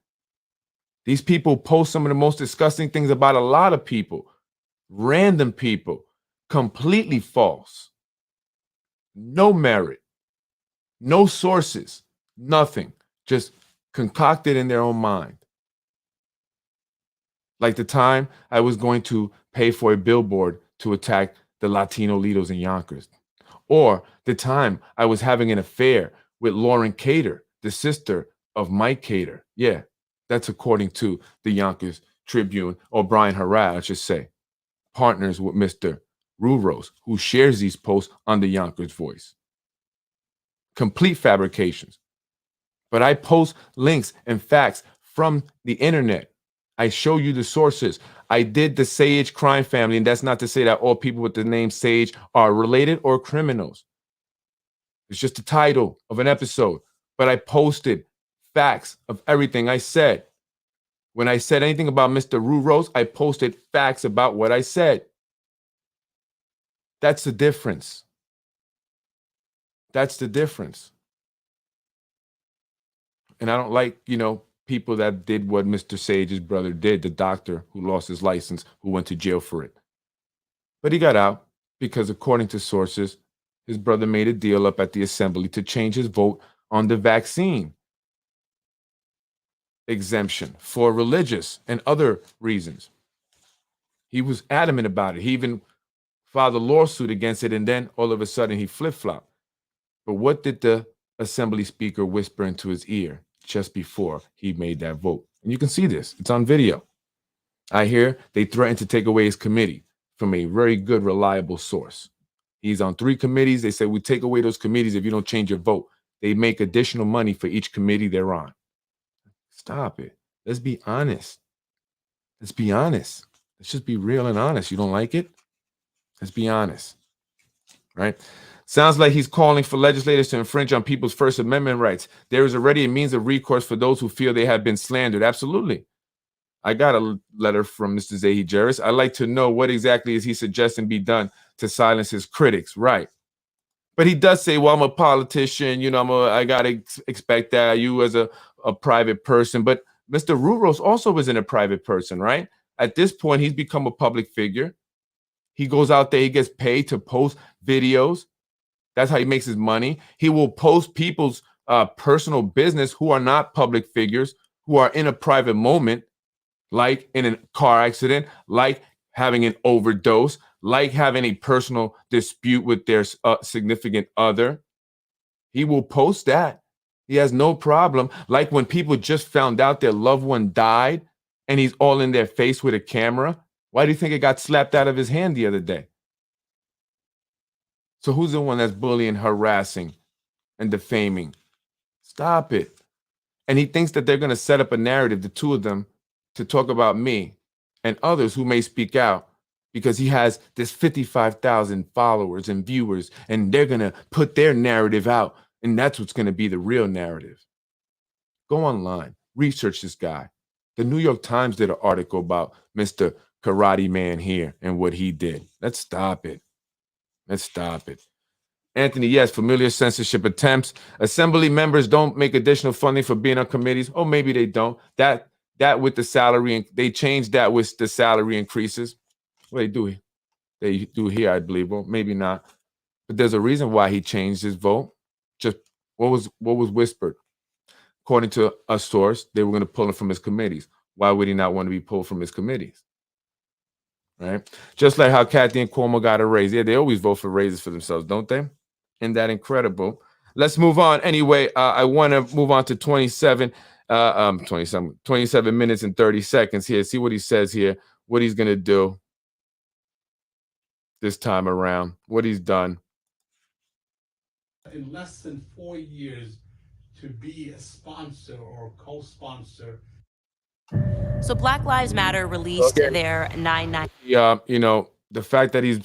These people post some of the most disgusting things about a lot of people. Random people. Completely false. No merit. No sources. Nothing. Just concocted in their own mind. Like the time I was going to pay for a billboard to attack the Latino leaders in Yonkers. Or the time I was having an affair with Lauren Cater, the sister of Mike Cater. Yeah, that's according to the Yonkers Tribune, or Brian Harrod, I should say. Partners with Mr. Ruros, who shares these posts on the Yonkers Voice. Complete fabrications. But I post links and facts from the internet. I show you the sources. I did the Sayegh crime family, and that's not to say that all people with the name Sayegh are related or criminals. It's just the title of an episode. But I posted facts of everything I said. When I said anything about Mr. Ruros, I posted facts about what I said. That's the difference. That's the difference. And I don't like, people that did what Mr. Sage's brother did, the doctor who lost his license, who went to jail for it. But he got out because, according to sources, his brother made a deal up at the assembly to change his vote on the vaccine exemption for religious and other reasons. He was adamant about it. He even filed a lawsuit against it, and then all of a sudden he flip-flopped. But what did the assembly speaker whisper into his ear just before he made that vote? And you can see this. It's on video. I hear they threatened to take away his committee from a very good, reliable source. He's on 3 committees. They say, we take away those committees if you don't change your vote. They make additional money for each committee they're on. Stop it. Let's be honest. Let's be honest. Let's just be real and honest. You don't like it? Let's be honest. Right? Sounds like he's calling for legislators to infringe on people's First Amendment rights. There is already a means of recourse for those who feel they have been slandered. Absolutely. I got a letter from Mr. Zahi Jarris. I'd like to know what exactly is he suggesting be done to silence his critics. Right. But he does say, well, I'm a politician. You know, I got to expect that. You as a private person. But Mr. Ruros also isn't a private person, right? At this point, he's become a public figure. He goes out there. He gets paid to post videos. That's how he makes his money. He will post people's personal business who are not public figures, who are in a private moment, like in a car accident, like having an overdose, like having a personal dispute with their significant other. He will post that. He has no problem. Like when people just found out their loved one died and he's all in their face with a camera. Why do you think it got slapped out of his hand the other day? So who's the one that's bullying, harassing, and defaming? Stop it. And he thinks that they're going to set up a narrative, the two of them, to talk about me and others who may speak out because he has this 55,000 followers and viewers, and they're going to put their narrative out, and that's what's going to be the real narrative. Go online, research this guy. The New York Times did an article about Mr. Karate Man here and what he did. Let's stop it. Let's stop it. Anthony, yes, familiar censorship attempts. Assembly members don't make additional funding for being on committees. Oh, maybe they don't. That with the salary, and they changed that with the salary increases. Well, they do here, I believe. Well, maybe not. But there's a reason why he changed his vote. Just what was whispered. According to a source, they were going to pull him from his committees. Why would he not want to be pulled from his committees? Right? Just like how Kathy and Cuomo got a raise. Yeah, they always vote for raises for themselves, don't they? Isn't that incredible? Let's move on. Anyway, I want to move on to 27 minutes and 30 seconds here. See what he says here, what he's going to do this time around, what he's done. In less than 4 years, to be a sponsor or co-sponsor. So Black Lives Matter released their 9/9. You know, the fact that he's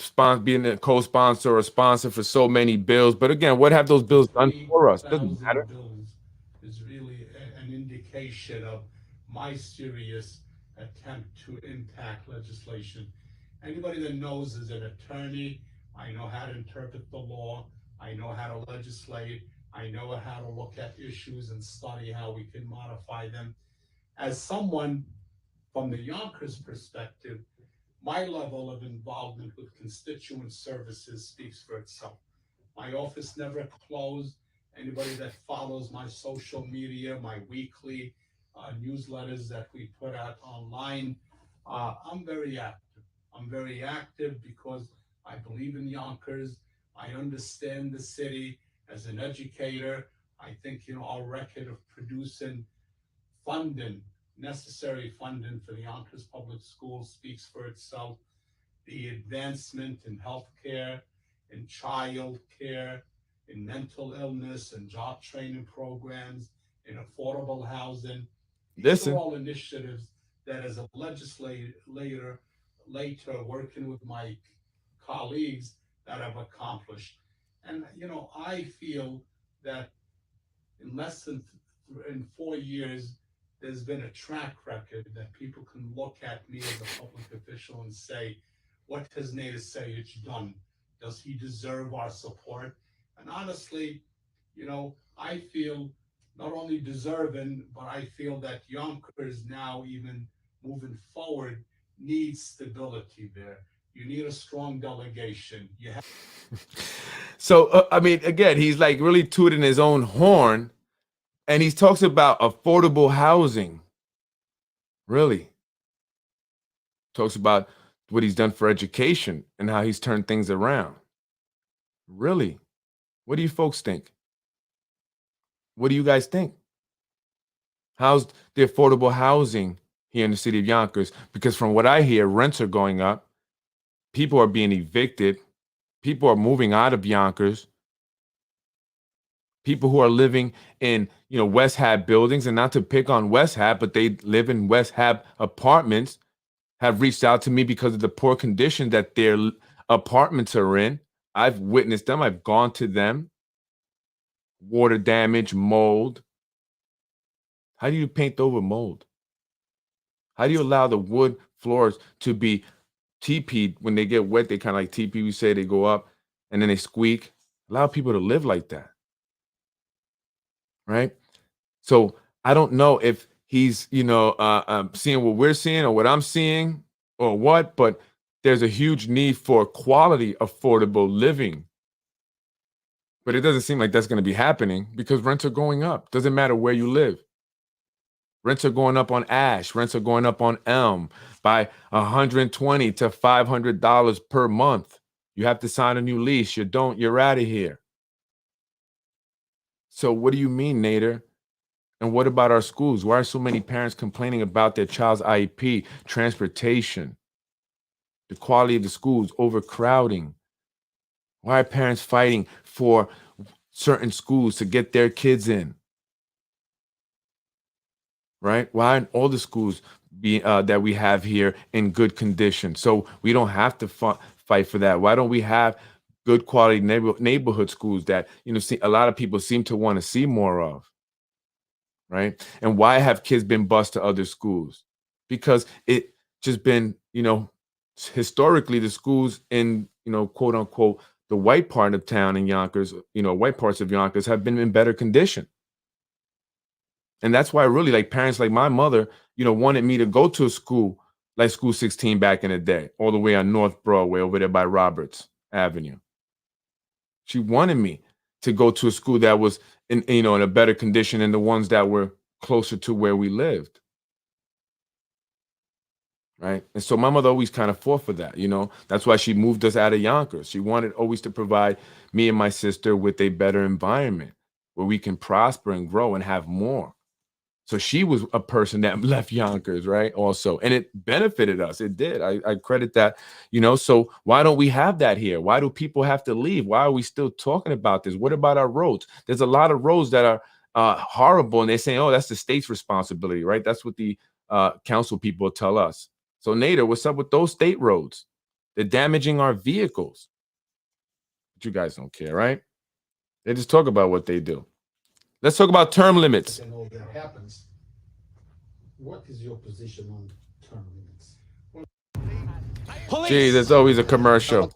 being a co-sponsor or sponsor for so many bills. But again, what have those bills done for us? Doesn't matter. Bills is really an indication of my serious attempt to impact legislation. Anybody that knows as an attorney, I know how to interpret the law. I know how to legislate. I know how to look at issues and study how we can modify them. As someone from the Yonkers perspective, my level of involvement with constituent services speaks for itself. My office never closed. Anybody that follows my social media, my weekly newsletters that we put out online, I'm very active. I'm very active because I believe in Yonkers. I understand the city as an educator. I think, our record of producing funding, necessary funding for the Yonkers Public Schools speaks for itself. The advancement in healthcare, in child care, in mental illness and job training programs, in affordable housing. These are all initiatives that as a legislator, later working with my colleagues, that I've accomplished. And, I feel that in less than in 4 years, there's been a track record that people can look at me as a public official and say, what has Nader Sayegh done? Does he deserve our support? And honestly, I feel not only deserving, but I feel that Yonkers now, even moving forward, needs stability there. You need a strong delegation. So, I mean, again, he's like really tooting his own horn, and he talks about affordable housing. Really? Talks about what he's done for education and how he's turned things around. Really? What do you folks think? What do you guys think? How's the affordable housing here in the city of Yonkers? Because from what I hear, rents are going up. People are being evicted. People are moving out of Yonkers. People who are living in, West Hab buildings, and not to pick on West Hab, but they live in West Hab apartments. have reached out to me because of the poor condition that their apartments are in. I've witnessed them. I've gone to them. Water damage, mold. How do you paint over mold? How do you allow the wood floors to be TP'd when they get wet? They kind of like TP, we say, they go up and then they squeak. Allow people to live like that, right? So I don't know if he's, seeing what we're seeing or what I'm seeing or what, but there's a huge need for quality, affordable living. But it doesn't seem like that's going to be happening because rents are going up. Doesn't matter where you live. Rents are going up on Ash. Rents are going up on Elm by $120 to $500 per month. You have to sign a new lease. You don't, you're out of here. So what do you mean, Nader? And what about our schools? Why are so many parents complaining about their child's IEP, transportation, the quality of the schools, overcrowding? Why are parents fighting for certain schools to get their kids in? Right? Why aren't all the schools that we have here in good condition? So we don't have to fight for that. Why don't we have good quality neighborhood schools that a lot of people seem to want to see more of? Right? And why have kids been bused to other schools? Because it just been, historically the schools in, quote unquote, the white part of town in Yonkers, white parts of Yonkers have been in better condition. And that's why really like parents like my mother, wanted me to go to a school like School 16 back in the day, all the way on North Broadway over there by Roberts Avenue. She wanted me to go to a school that was in a better condition than the ones that were closer to where we lived. Right. And so my mother always kind of fought for that, That's why she moved us out of Yonkers. She wanted always to provide me and my sister with a better environment where we can prosper and grow and have more. So she was a person that left Yonkers, right? Also, and it benefited us. It did. I credit that, So why don't we have that here? Why do people have to leave? Why are we still talking about this? What about our roads? There's a lot of roads that are horrible, and they're saying, "Oh, that's the state's responsibility," right? That's what the council people tell us. So Nader, what's up with those state roads? They're damaging our vehicles. But you guys don't care, right? They just talk about what they do. Let's talk about term limits. And all that happens. What is your position on term limits? Gee, there's always a commercial.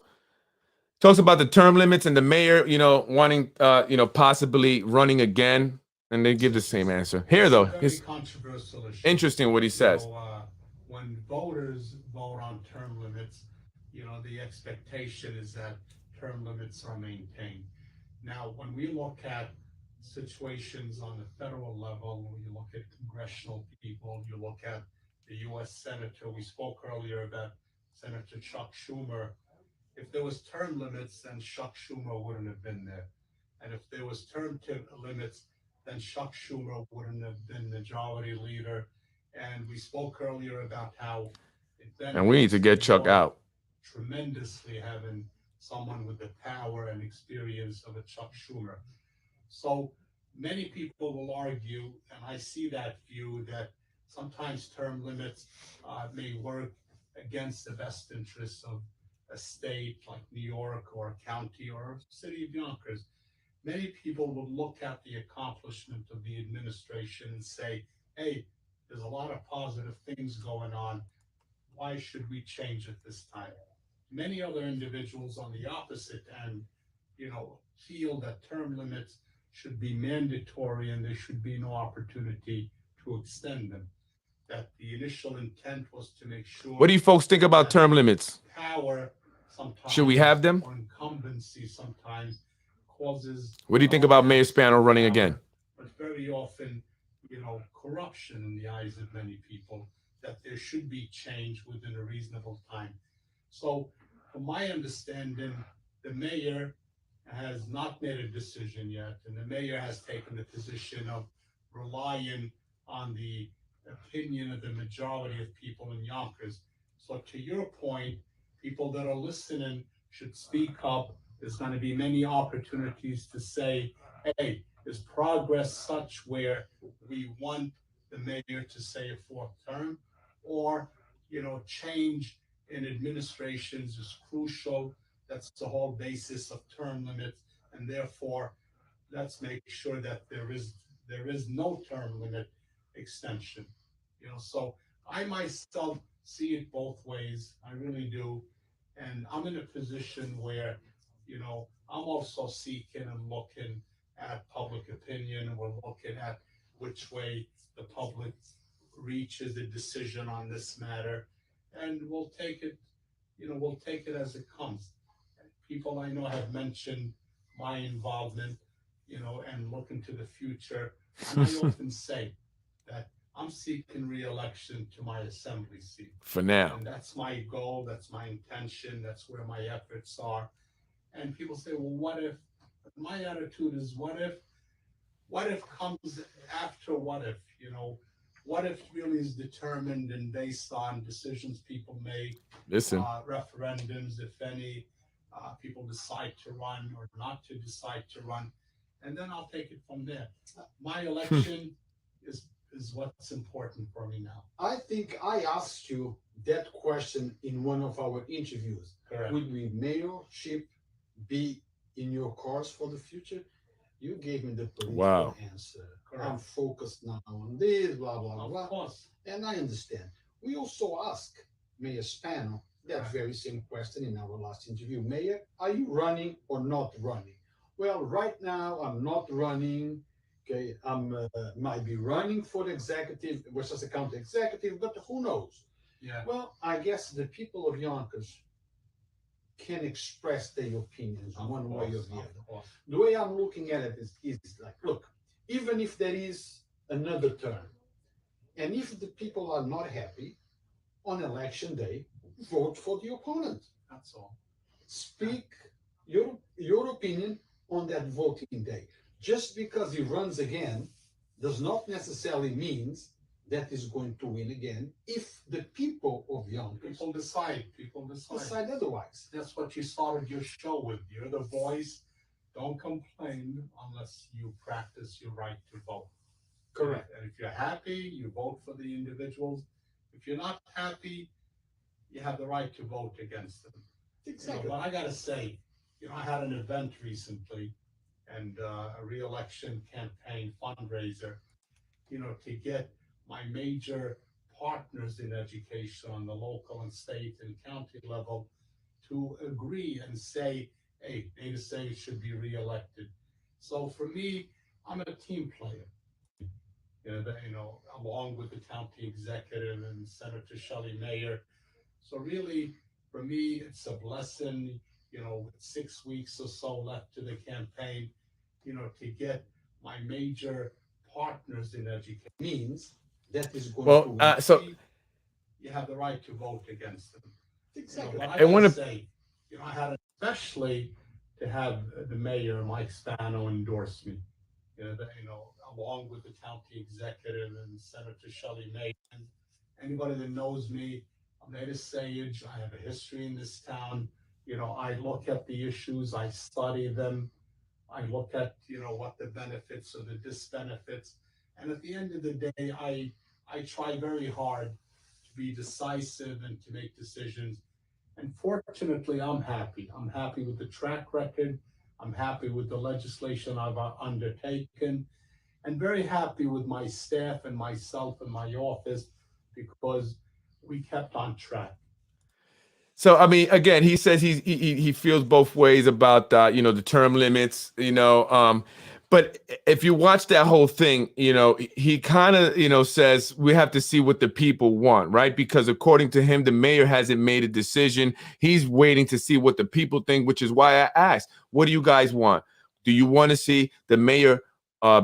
Talks about the term limits and the mayor, wanting, possibly running again, and they give the same answer. Here, though, Very controversial issue. Interesting what he says. When voters vote on term limits, the expectation is that term limits are maintained. Now, when we look at situations on the federal level, when you look at congressional people, you look at the U.S. Senator, we spoke earlier about Senator Chuck Schumer. If there was term limits, then Chuck Schumer wouldn't have been there. And if there was term limits, then Chuck Schumer wouldn't have been majority leader. And we spoke earlier about how and we need to get Chuck out tremendously, having someone with the power and experience of a Chuck Schumer. So many people will argue, and I see that view, that sometimes term limits may work against the best interests of a state like New York or a county or a city of Yonkers. Many people will look at the accomplishment of the administration and say, hey, there's a lot of positive things going on. Why should we change it this time? Many other individuals on the opposite end, feel that term limits should be mandatory and there should be no opportunity to extend them. That the initial intent was to make sure. What do you folks think about term limits? Power sometimes. Should we have them? Or incumbency sometimes causes. What do you think about Mayor Spano running again? But very often, corruption in the eyes of many people, that there should be change within a reasonable time. So, from my understanding, the mayor has not made a decision yet, and the mayor has taken the position of relying on the opinion of the majority of people in Yonkers. So to your point, people that are listening should speak up. There's going to be many opportunities to say, hey, is progress such where we want the mayor to say a fourth term, or change in administrations is crucial. That's the whole basis of term limits, and therefore, let's make sure that there is no term limit extension. So I myself see it both ways. I really do, and I'm in a position where, I'm also seeking and looking at public opinion. We're looking at which way the public reaches a decision on this matter, and we'll take it as it comes. People I know have mentioned my involvement, and looking to the future. And I often say that I'm seeking re-election to my assembly seat. For now. And that's my goal, that's my intention, that's where my efforts are. And people say, well, what if? My attitude is, what if comes after what if, what if really is determined and based on decisions people make, Listen, referendums, if any, people decide to run or not to decide to run, and then I'll take it from there. My election is what's important for me now. I think I asked you that question in one of our interviews. Correct. Would the mayorship be in your course for the future? You gave me the political Wow. answer. Correct. I'm focused now on this, blah, blah, Of blah. course. And I understand. We also asked Mayor Spano that Right. very same question in our last interview. Mayor, are you running or not running? Well, right now I'm not running. Okay, might be running for the executive, Westchester County executive, but who knows? Yeah. Well, I guess the people of Yonkers can express their opinions one way or the other. Of course. The way I'm looking at it is like, look, even if there is another term, and if the people are not happy on election day, vote for the opponent. That's all. Speak your opinion on that voting day. Just because he runs again does not necessarily means that he's going to win again if the people of Yonkers People decide. decide otherwise. That's what you started your show with. You're the voice. Don't complain unless you practice your right to vote. Correct. And if you're happy, you vote for the individuals. If you're not happy, you have the right to vote against them. Exactly. But I gotta say, I had an event recently and a re-election campaign fundraiser, to get my major partners in education on the local and state and county level to agree and say, hey, Nader Sayegh should be re-elected. So for me, I'm a team player. Along with the county executive and Senator Shelley Mayer. So really, for me, it's a blessing, with 6 weeks or so left to the campaign, to get my major partners in education. Means that is going well, to win. so You have the right to vote against them. Exactly. But I And one gotta of- say, I had especially to have the mayor, Mike Spano, endorse me. Along with the county executive and Senator Shelley May. And anybody that knows me, I'm Nader Sayegh. I have a history in this town. I look at the issues, I study them. I look at, what the benefits or the disbenefits. And at the end of the day, I try very hard to be decisive and to make decisions. And fortunately, I'm happy. I'm happy with the track record. I'm happy with the legislation I've undertaken, and very happy with my staff and myself and my office because we kept on track. So, I mean, again, he says he feels both ways about the term limits, but if you watch that whole thing, he kind of, says we have to see what the people want, right? Because according to him, the mayor hasn't made a decision. He's waiting to see what the people think, which is why I asked, what do you guys want? Do you want to see the mayor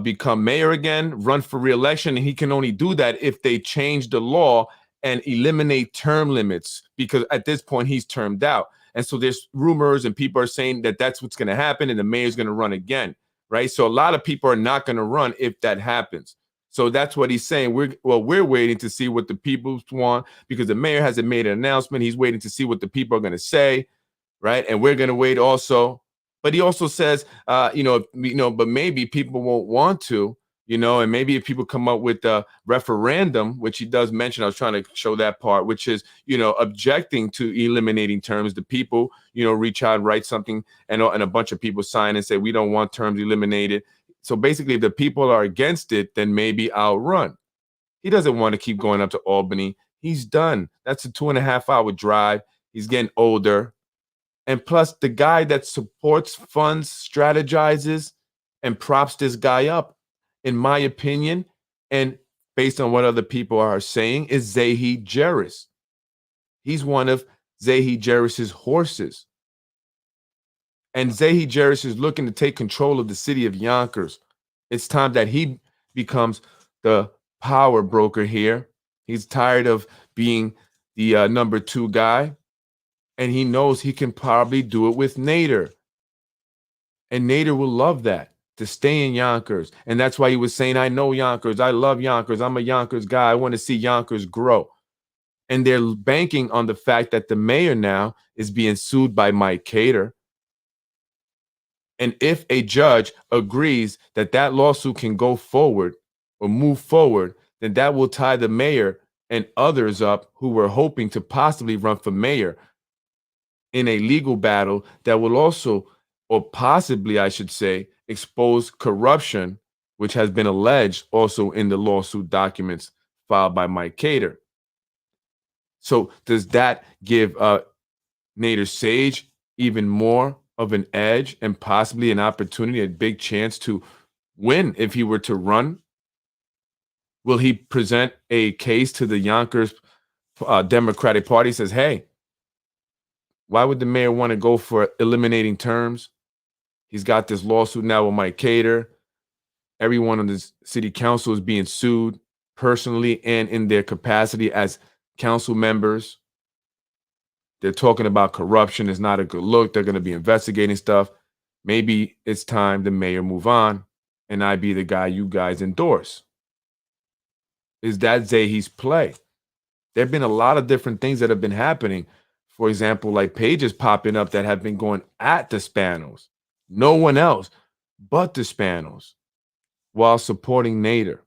become mayor again, run for re-election? And he can only do that if they change the law and eliminate term limits, because at this point he's termed out. And so there's rumors and people are saying that that's what's going to happen and the mayor's going to run again, right? So a lot of people are not going to run if that happens. So that's what he's saying. We're waiting to see what the people want, because the mayor hasn't made an announcement. He's waiting to see what the people are going to say, right? And we're going to wait also. But he also says, but maybe people won't want to you know, and maybe if people come up with a referendum, which he does mention, I was trying to show that part, which is, you know, objecting to eliminating terms, the people, you know, reach out and write something, and a bunch of people sign and say, we don't want terms eliminated. So basically, if the people are against it, then maybe I'll run. He doesn't want to keep going up to Albany. He's done. That's a 2.5-hour drive. He's getting older. And plus, the guy that supports, funds, strategizes, and props this guy up, in my opinion, and based on what other people are saying, is Sayegh Jarris. He's one of Sayegh Jarris's horses. And Sayegh Jarris is looking to take control of the city of Yonkers. It's time that he becomes the power broker here. He's tired of being the number 2 guy. And he knows he can probably do it with Nader. And Nader will love that, to stay in Yonkers. And that's why he was saying, I know Yonkers. I love Yonkers. I'm a Yonkers guy. I want to see Yonkers grow. And they're banking on the fact that the mayor now is being sued by Mike Cater. And if a judge agrees that that lawsuit can go forward or move forward, then that will tie the mayor and others up who were hoping to possibly run for mayor in a legal battle that will also, or possibly I should say, expose corruption, which has been alleged also in the lawsuit documents filed by Mike Cater. So does that give Nader Sayegh even more of an edge and possibly an opportunity, a big chance to win if he were to run? Will he present a case to the Yonkers Democratic Party? Says, hey, why would the mayor want to go for eliminating terms? He's got this lawsuit now with Mike Cater. Everyone on this city council is being sued personally and in their capacity as council members. They're talking about corruption. It's not a good look. They're going to be investigating stuff. Maybe it's time the mayor move on and I be the guy you guys endorse. Is that Sayegh's play? There have been a lot of different things that have been happening. For example, like pages popping up that have been going at the Spanos. No one else but the Spanos while supporting Nader.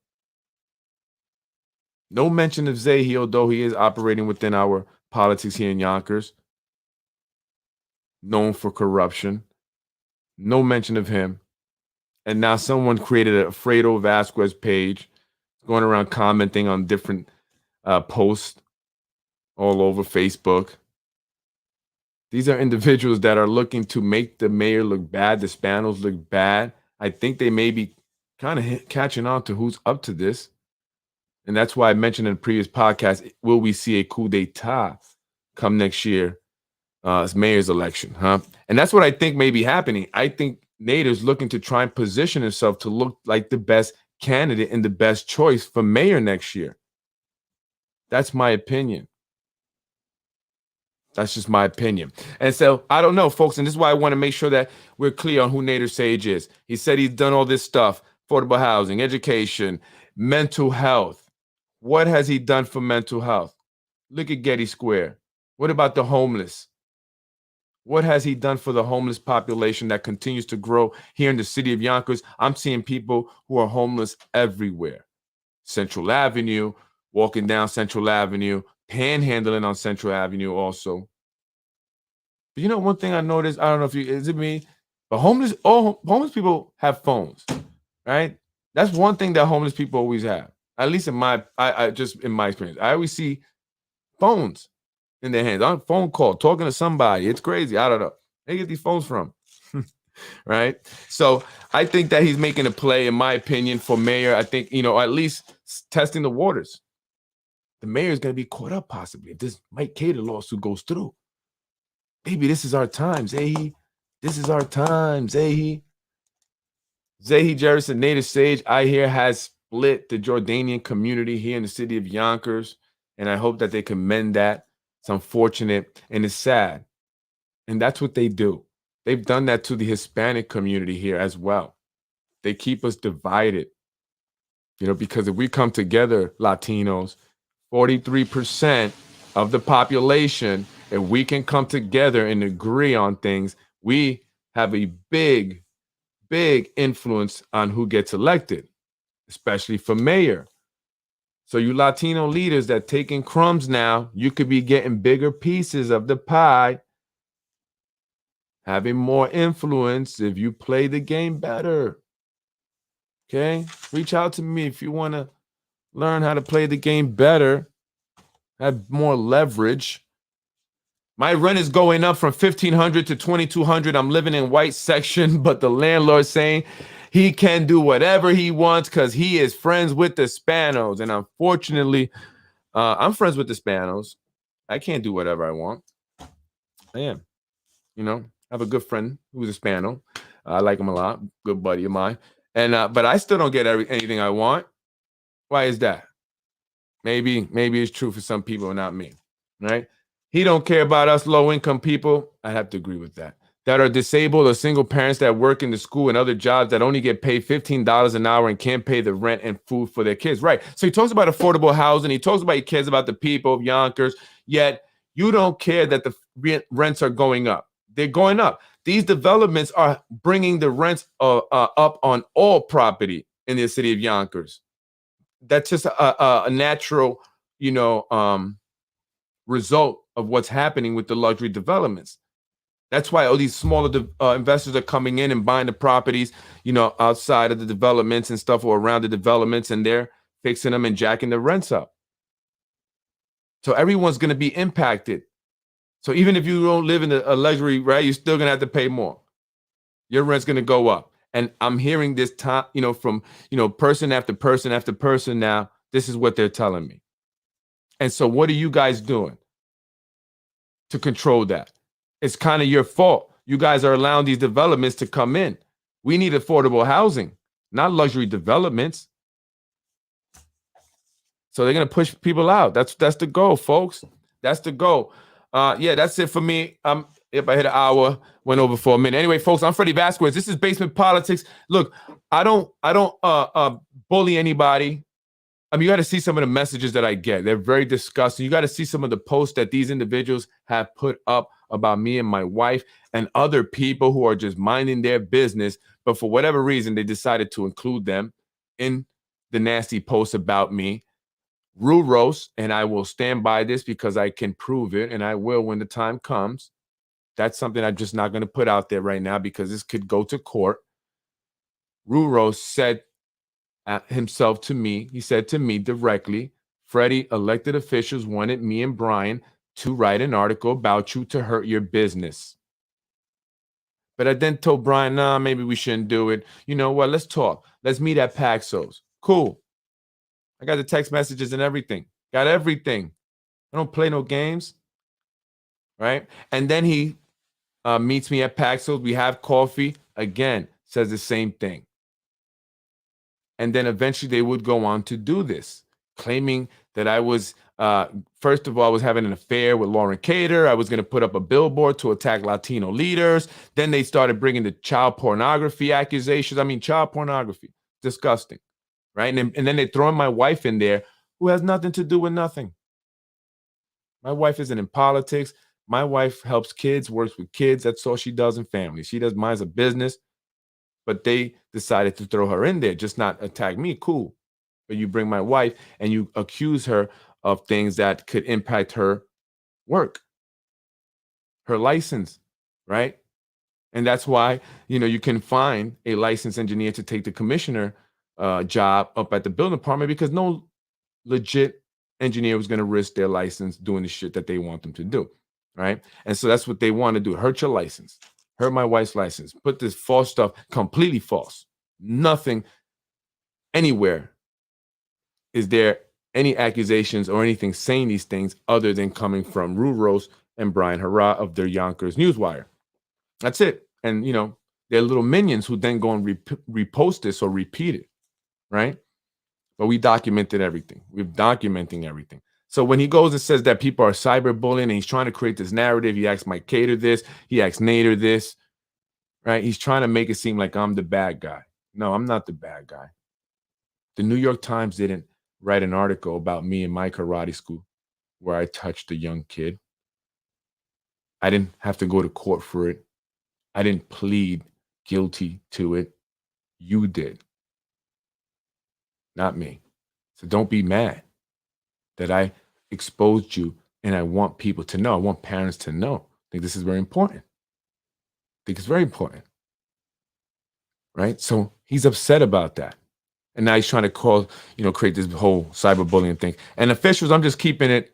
No mention of Sayegh, although he is operating within our politics here in Yonkers. Known for corruption. No mention of him. And now someone created a Fredo Vazquez page, going around commenting on different posts all over Facebook. These are individuals that are looking to make the mayor look bad, the Spanos look bad. I think they may be kind of catching on to who's up to this. And that's why I mentioned in the previous podcast, will we see a coup d'etat come next year as mayor's election, huh? And that's what I think may be happening. I think Nader's looking to try and position himself to look like the best candidate and the best choice for mayor next year. That's my opinion. That's just my opinion. And so I don't know, folks, and this is why I want to make sure that we're clear on who Nader Sayegh is. He said he's done all this stuff, affordable housing, education, mental health. What has he done for mental health? Look at Getty Square. What about the homeless? What has he done for the homeless population that continues to grow here in the city of Yonkers? I'm seeing people who are homeless everywhere. Central Avenue, walking down Central Avenue, panhandling on Central Avenue also. But you know, one thing I noticed, I don't know if is it me, but homeless people have phones, right? That's one thing that homeless people always have. At least in my experience, I always see phones in their hands. On a phone call, talking to somebody. It's crazy. I don't know. Where they get these phones from? Right? So I think that he's making a play, in my opinion, for mayor. I think, you know, at least testing the waters. The mayor is going to be caught up possibly if this Mike Cater lawsuit goes through. Maybe this is our time, Sayegh. This is our time, Sayegh. Sayegh Jarris and Nader Sayegh, I hear, has split the Jordanian community here in the city of Yonkers, and I hope that they can mend that. It's unfortunate, and it's sad. And that's what they do. They've done that to the Hispanic community here as well. They keep us divided, you know, because if we come together, Latinos, 43% of the population, if we can come together and agree on things, we have a big influence on who gets elected. especially for mayor. So you Latino leaders that taking crumbs now, you could be getting bigger pieces of the pie, having more influence if you play the game better. Okay? Reach out to me if you want to learn how to play the game better, have more leverage. My rent is going up from $1,500 to $2,200. I'm living in white section, but the landlord's saying he can do whatever he wants because he is friends with the Spanos. And unfortunately, I'm friends with the Spanos. I can't do whatever I want. I am. You know, I have a good friend who's a Spano. I like him a lot. Good buddy of mine. And but I still don't get anything I want. Why is that? Maybe it's true for some people, not me. Right? He don't care about us low-income people. I have to agree with that. That are disabled or single parents that work in the school and other jobs that only get paid $15 an hour and can't pay the rent and food for their kids. Right. So he talks about affordable housing. He talks about he cares about the people of Yonkers, yet you don't care that the rents are going up. They're going up. These developments are bringing the rents up on all property in the city of Yonkers. That's just a natural, result of what's happening with the luxury developments. That's why all these smaller investors are coming in and buying the properties, outside of the developments and stuff, or around the developments, and they're fixing them and jacking the rents up. So everyone's going to be impacted. So even if you don't live in a luxury, right, you're still going to have to pay more. Your rent's going to go up. And I'm hearing this time, from, person after person after person now. This is what they're telling me. And so what are you guys doing to control that? It's kind of your fault. You guys are allowing these developments to come in. We need affordable housing, not luxury developments. So they're going to push people out. That's the goal, folks. That's the goal. Yeah, that's it for me. If I hit an hour, went over for a minute. Anyway, folks, I'm Freddy Vazquez. This is Basement Politics. Look, I don't bully anybody. I mean, you got to see some of the messages that I get. They're very disgusting. You got to see some of the posts that these individuals have put up about me and my wife and other people who are just minding their business. But for whatever reason, they decided to include them in the nasty posts about me. Rule roast, and I will stand by this because I can prove it, and I will when the time comes. That's something I'm just not going to put out there right now because this could go to court. Rule roast said himself to me, he said to me directly, Freddie, elected officials wanted me and Brian to write an article about you to hurt your business. But I then told Brian, nah, maybe we shouldn't do it. You know what? Let's talk. Let's meet at Paxos. Cool. I got the text messages and everything. Got everything. I don't play no games. Right? And then he meets me at Paxos. We have coffee. Again, says the same thing. And then eventually they would go on to do this, claiming that I was, first of all, I was having an affair with Lauren Cater. I was going to put up a billboard to attack Latino leaders. Then they started bringing the child pornography accusations. I mean, child pornography, disgusting, right? And then they throw my wife in there, who has nothing to do with nothing. My wife isn't in politics. My wife helps kids, works with kids. That's all she does in family. She does mine's a business. But they decided to throw her in there, just not attack me. Cool. But you bring my wife and you accuse her of things that could impact her work, her license, right? And that's why, you can find a licensed engineer to take the commissioner job up at the building department because no legit engineer was going to risk their license doing the shit that they want them to do, right? And so that's what they want to do, hurt your license. Hurt my wife's license. Put this false stuff, completely false. Nothing anywhere is there any accusations or anything saying these things other than coming from Rue Rose and Brian Hurrah of their Yonkers Newswire. That's it. And, they're little minions who then go and repost this or repeat it, right? But we documented everything. We're documenting everything. So when he goes and says that people are cyberbullying and he's trying to create this narrative, he asks Mike Cater this, he asks Nader this, right? He's trying to make it seem like I'm the bad guy. No, I'm not the bad guy. The New York Times didn't write an article about me in my karate school where I touched a young kid. I didn't have to go to court for it. I didn't plead guilty to it. You did. not me. So don't be mad that I exposed you, and I want people to know. I want parents to know. I think this is very important. I think it's very important, right? So he's upset about that. And now he's trying to create this whole cyberbullying thing. And officials, I'm just keeping it,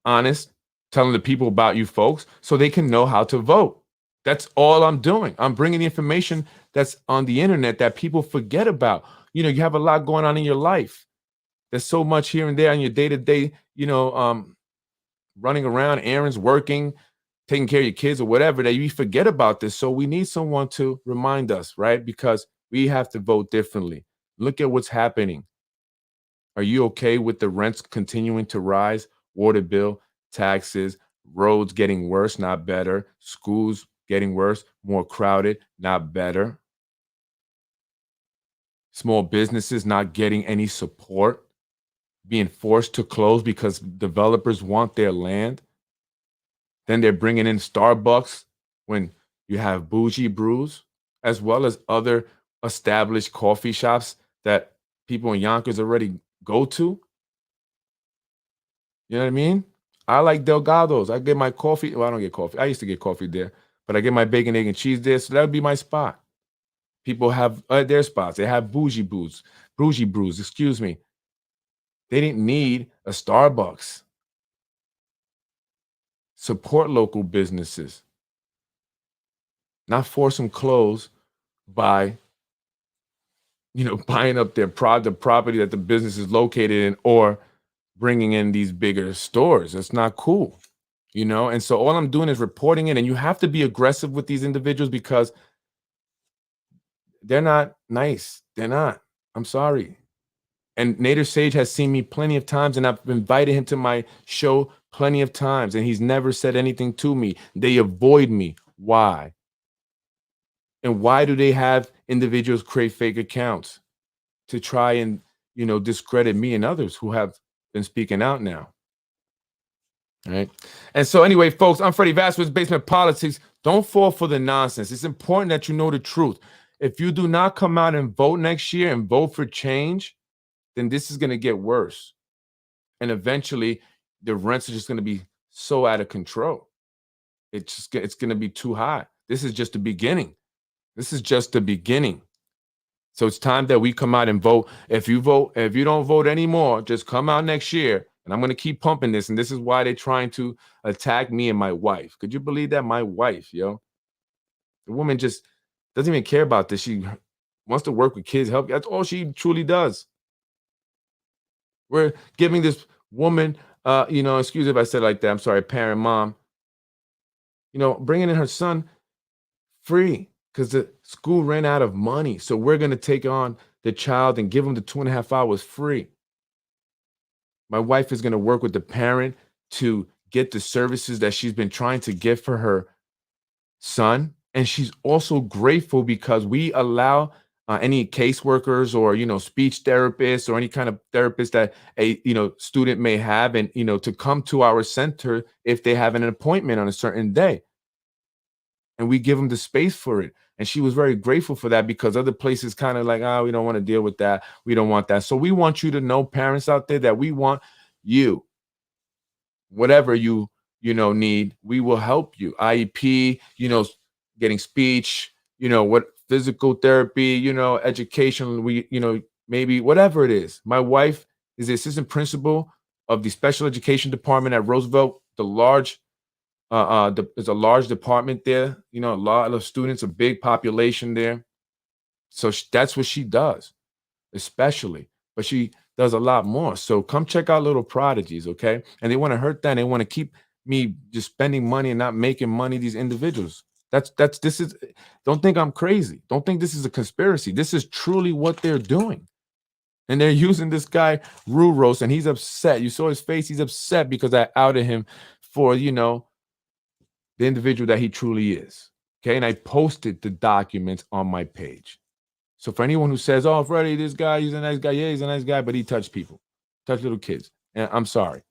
honest, telling the people about you folks so they can know how to vote. That's all I'm doing. I'm bringing the information that's on the internet that people forget about. You have a lot going on in your life. There's so much here and there on your day-to-day, running around, errands, working, taking care of your kids or whatever, that you forget about this. So we need someone to remind us, right? Because we have to vote differently. Look at what's happening. Are you okay with the rents continuing to rise? Water bill, taxes, roads getting worse, not better. Schools getting worse, more crowded, not better. Small businesses not getting any support, being forced to close because developers want their land. Then they're bringing in Starbucks when you have bougie brews, as well as other established coffee shops that people in Yonkers already go to. You know what I mean? I like Delgado's. I get my coffee. Well, I don't get coffee. I used to get coffee there, but I get my bacon, egg, and cheese there. So that would be my spot. People have their spots. They have bougie brews, excuse me. They didn't need a Starbucks. Support local businesses. Not force them close by, buying up the property that the business is located in, or bringing in these bigger stores. That's not cool, And so all I'm doing is reporting it. And you have to be aggressive with these individuals because they're not nice. They're not. I'm sorry. And Nader Sayegh has seen me plenty of times, and I've invited him to my show plenty of times, and he's never said anything to me. They avoid me. Why? And why do they have individuals create fake accounts? To try and, discredit me and others who have been speaking out now. All right. And so anyway, folks, I'm Freddy Vazquez, Basement Politics. Don't fall for the nonsense. It's important that you know the truth. If you do not come out and vote next year and vote for change, then this is going to get worse. And eventually the rents are just going to be so out of control. It's going to be too high. This is just the beginning. This is just the beginning. So it's time that we come out and vote. If you don't vote anymore, just come out next year. And I'm going to keep pumping this. And this is why they're trying to attack me and my wife. Could you believe that? My wife, The woman just doesn't even care about this. She wants to work with kids, help. That's all she truly does. We're giving this woman, excuse me if I said it like that. I'm sorry, parent, mom, bringing in her son free because the school ran out of money. So we're going to take on the child and give him the 2.5 hours free. My wife is going to work with the parent to get the services that she's been trying to get for her son. And she's also grateful because we allow any caseworkers or, speech therapists or any kind of therapist that a, student may have and, to come to our center if they have an appointment on a certain day. And we give them the space for it. And she was very grateful for that because other places kind of like, we don't want to deal with that. We don't want that. So we want you to know, parents out there, that we want you. Whatever you need, we will help you. IEP, getting speech, what physical therapy, education, maybe whatever it is. My wife is the assistant principal of the special education department at Roosevelt, there's a large department there, a lot of students, a big population there. So that's what she does, especially, but she does a lot more. So come check out Little Prodigies, okay? And they want to hurt that. And they want to keep me just spending money and not making money, these individuals. Don't think I'm crazy. Don't think this is a conspiracy. This is truly what they're doing. And they're using this guy, Ruros, and he's upset. You saw his face. He's upset because I outed him for, the individual that he truly is. Okay. And I posted the documents on my page. So for anyone who says, oh, Freddy, this guy, he's a nice guy. Yeah, he's a nice guy, but he touched people, touched little kids. And I'm sorry.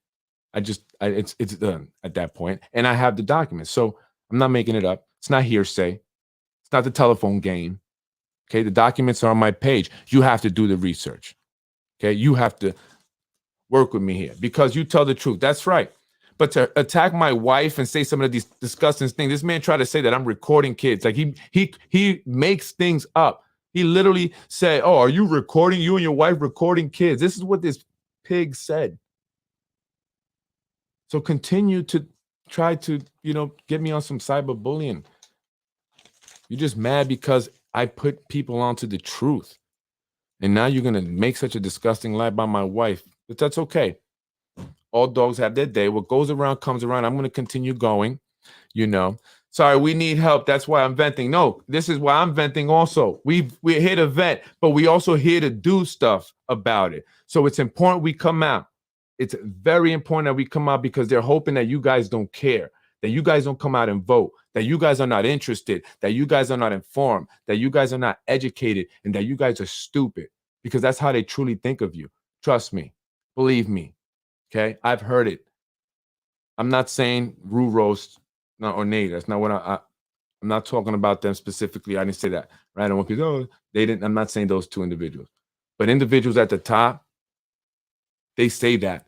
It's done at that point. And I have the documents. So I'm not making it up. It's not hearsay. It's not the telephone game. Okay, the documents are on my page. You have to do the research. Okay, you have to work with me here because you tell the truth. That's right. But to attack my wife and say some of these disgusting things, this man tried to say that I'm recording kids. Like he makes things up. He literally said, "Oh, are you recording? You and your wife recording kids?" This is what this pig said. So continue to try to, get me on some cyberbullying. You're just mad because I put people onto the truth. And now you're going to make such a disgusting lie about my wife. But that's okay. All dogs have their day. What goes around comes around. I'm going to continue going, Sorry, we need help. That's why I'm venting. No, this is why I'm venting also. We're here to vent, but we also here to do stuff about it. So it's important we come out. It's very important that we come out because they're hoping that you guys don't care, that you guys don't come out and vote, that you guys are not interested, that you guys are not informed, that you guys are not educated, and that you guys are stupid, because that's how they truly think of you. Trust me. Believe me. Okay? I've heard it. I'm not saying Rue Roast or Nader. That's not what I'm not talking about them specifically. I didn't say that. Right? I don't want people, they didn't. I'm not saying those two individuals. But individuals at the top, they say that.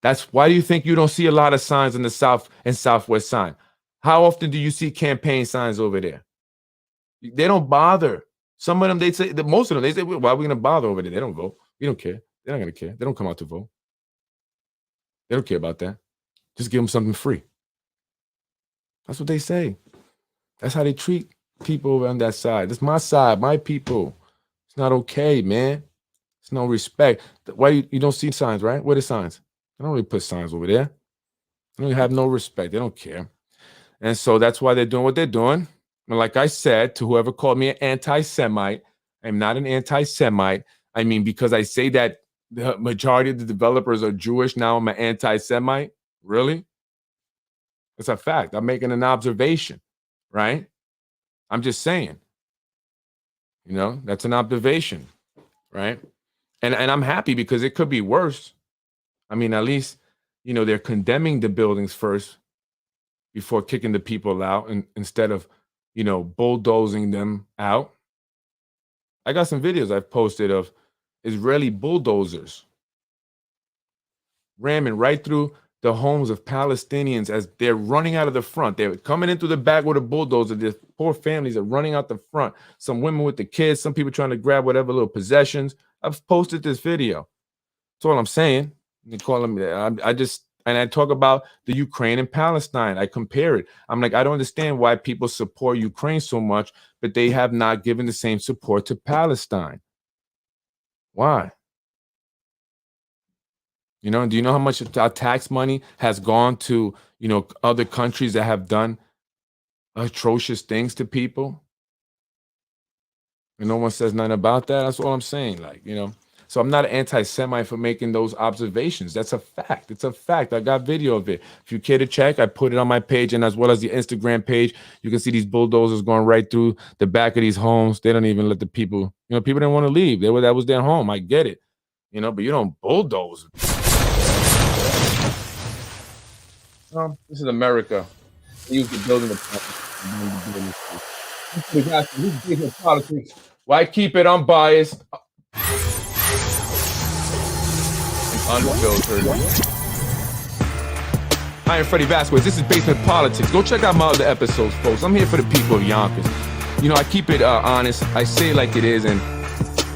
That's why do you think you don't see a lot of signs in the South and Southwest side? How often do you see campaign signs over there? They don't bother. Some of them, they say, most of them, they say, why are we going to bother over there? They don't vote. We don't care. They're not going to care. They don't come out to vote. They don't care about that. Just give them something free. That's what they say. That's how they treat people over on that side. That's my side, my people. It's not okay, man. It's no respect. Why you don't see signs, right? What are signs? They don't really put signs over there. They don't have no respect. They don't care. And so that's why they're doing what they're doing. And like I said, to whoever called me an anti-Semite, I'm not an anti-Semite. I mean, because I say that the majority of the developers are Jewish, now I'm an anti-Semite? Really? It's a fact. I'm making an observation, right? I'm just saying. That's an observation, right? And I'm happy because it could be worse. I mean, at least, they're condemning the buildings first before kicking the people out, and instead of, bulldozing them out. I got some videos I've posted of Israeli bulldozers ramming right through the homes of Palestinians as they're running out of the front. They're coming in through the back with a bulldozer. The poor families are running out the front. Some women with the kids, some people trying to grab whatever little possessions. I've posted this video. That's all I'm saying. They call them. And I talk about the Ukraine and Palestine. I compare it. I'm like, I don't understand why people support Ukraine so much, but they have not given the same support to Palestine. Why? Do you know how much our tax money has gone to, other countries that have done atrocious things to people? And no one says nothing about that. That's all I'm saying. So I'm not an anti-Semite for making those observations. That's a fact. It's a fact. I got video of it. If you care to check, I put it on my page, and as well as the Instagram page, you can see these bulldozers going right through the back of these homes. They don't even let the people, people didn't want to leave. That was their home. I get it. But you don't bulldoze. This is America. They use the building department. Politics. Why keep it unbiased? Unfiltered. I am Freddy Vazquez. This is Basement Politics. Go check out my other episodes, folks. I'm here for the people of Yonkers. I keep it honest. I say it like it is, and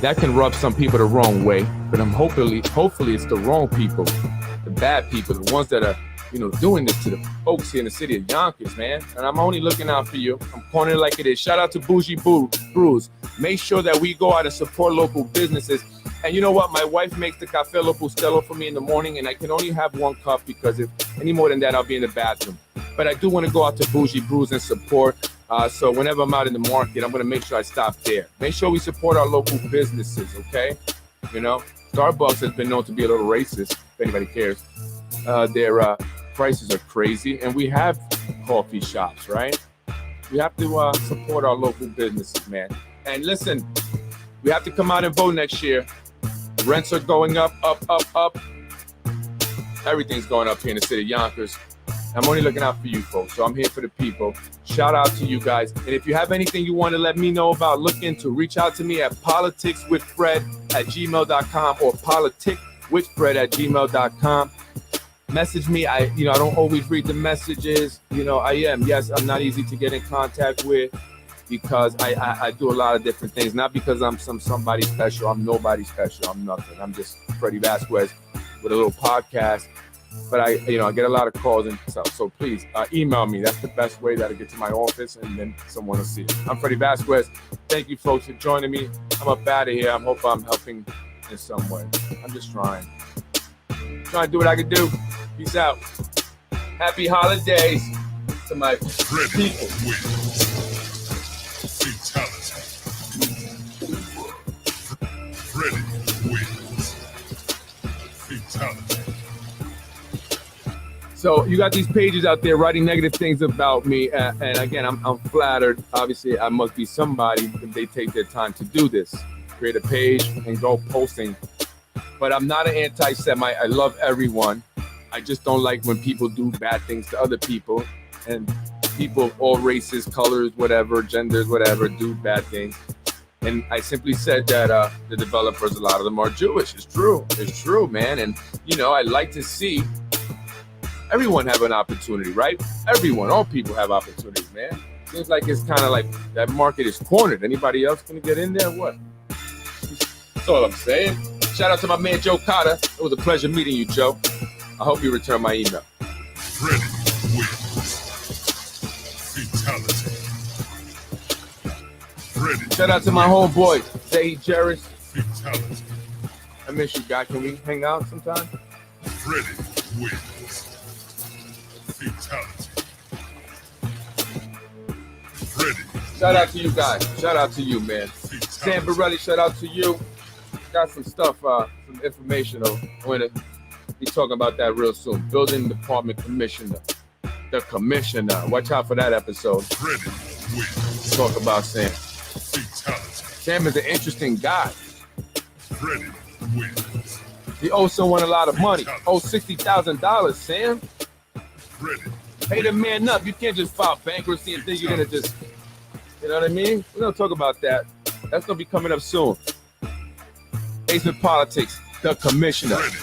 that can rub some people the wrong way. But I'm hopefully it's the wrong people, the bad people, the ones that are, doing this to the folks here in the city of Yonkers, man. And I'm only looking out for you. I'm calling it like it is. Shout out to Bougie Brews. Make sure that we go out and support local businesses. And you know what? My wife makes the Café Lo Bustelo for me in the morning, and I can only have one cup because if any more than that, I'll be in the bathroom. But I do want to go out to Bougie Brews and support. So whenever I'm out in the market, I'm going to make sure I stop there. Make sure we support our local businesses, okay? Starbucks has been known to be a little racist, if anybody cares. Their prices are crazy, and we have coffee shops, right? We have to support our local businesses, man. And listen, we have to come out and vote next year. Rents are going up. Everything's going up here in the city of Yonkers. I'm only looking out for you folks, so I'm here for the people. Shout out to you guys. And if you have anything you want to let me know about, look into, reach out to me at politicswithfred@gmail.com or politicwithfred@gmail.com. Message me. I don't always read the messages. I'm not easy to get in contact with because I do a lot of different things. Not because I'm somebody special. I'm nobody special. I'm nothing. I'm just Freddy Vazquez with a little podcast. But I get a lot of calls and stuff. So please email me. That's the best way that'll get to my office, and then someone will see it. I'm Freddy Vazquez. Thank you, folks, for joining me. I'm up out of here. I hope I'm helping in some way. I'm just trying to do what I can do. Peace out. Happy holidays to my people. Freddy wins. Fatality. So you got these pages out there writing negative things about me, and again, I'm flattered. Obviously, I must be somebody if they take their time to do this. Create a page and go posting. But I'm not an anti-Semite. I love everyone. I just don't like when people do bad things to other people, and people of all races, colors, whatever, genders, whatever, do bad things. And I simply said that the developers, a lot of them are Jewish. It's true, man. And I like to see everyone have an opportunity, right? Everyone, all people have opportunities, man. Seems like it's kind of like that market is cornered. Anybody else gonna get in there? What? That's all I'm saying. Shout out to my man Joe Cotta. It was a pleasure meeting you, Joe. I hope you return my email. Freddy wins. Fatality. Freddy. Shout out to my homeboy, Zay Jerris. Fatality. I miss you, guy. Can we hang out sometime? Freddy wins. Fatality. Freddy. Shout out to you guys. Shout out to you, man. Fatality. Sam Borelli, shout out to you. Got some stuff, some information. I'm going to be talking about that real soon. Building Department Commissioner. The Commissioner. Watch out for that episode. Freddy wins. Talk about Sam. Fatality. Sam is an interesting guy. Freddy wins. He owes someone a lot of money. Owes $60,000, Sam. Freddy. Pay the man up. You can't just file bankruptcy and think you're going to just, you know what I mean? We're going to talk about that. That's going to be coming up soon. Basement Politics, the Commissioner. Freddy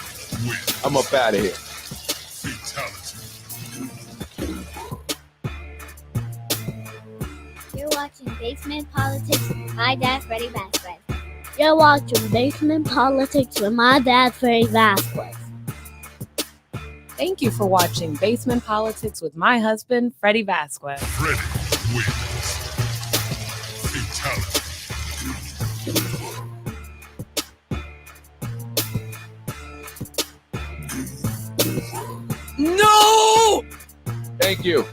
wins. I'm up out of here. Fatality. You're watching Basement Politics with my dad, Freddy Vazquez. You're watching Basement Politics with my dad, Freddy Vazquez. Thank you for watching Basement Politics with my husband, Freddy Vazquez. Freddy wins. Fatality. No! Thank you.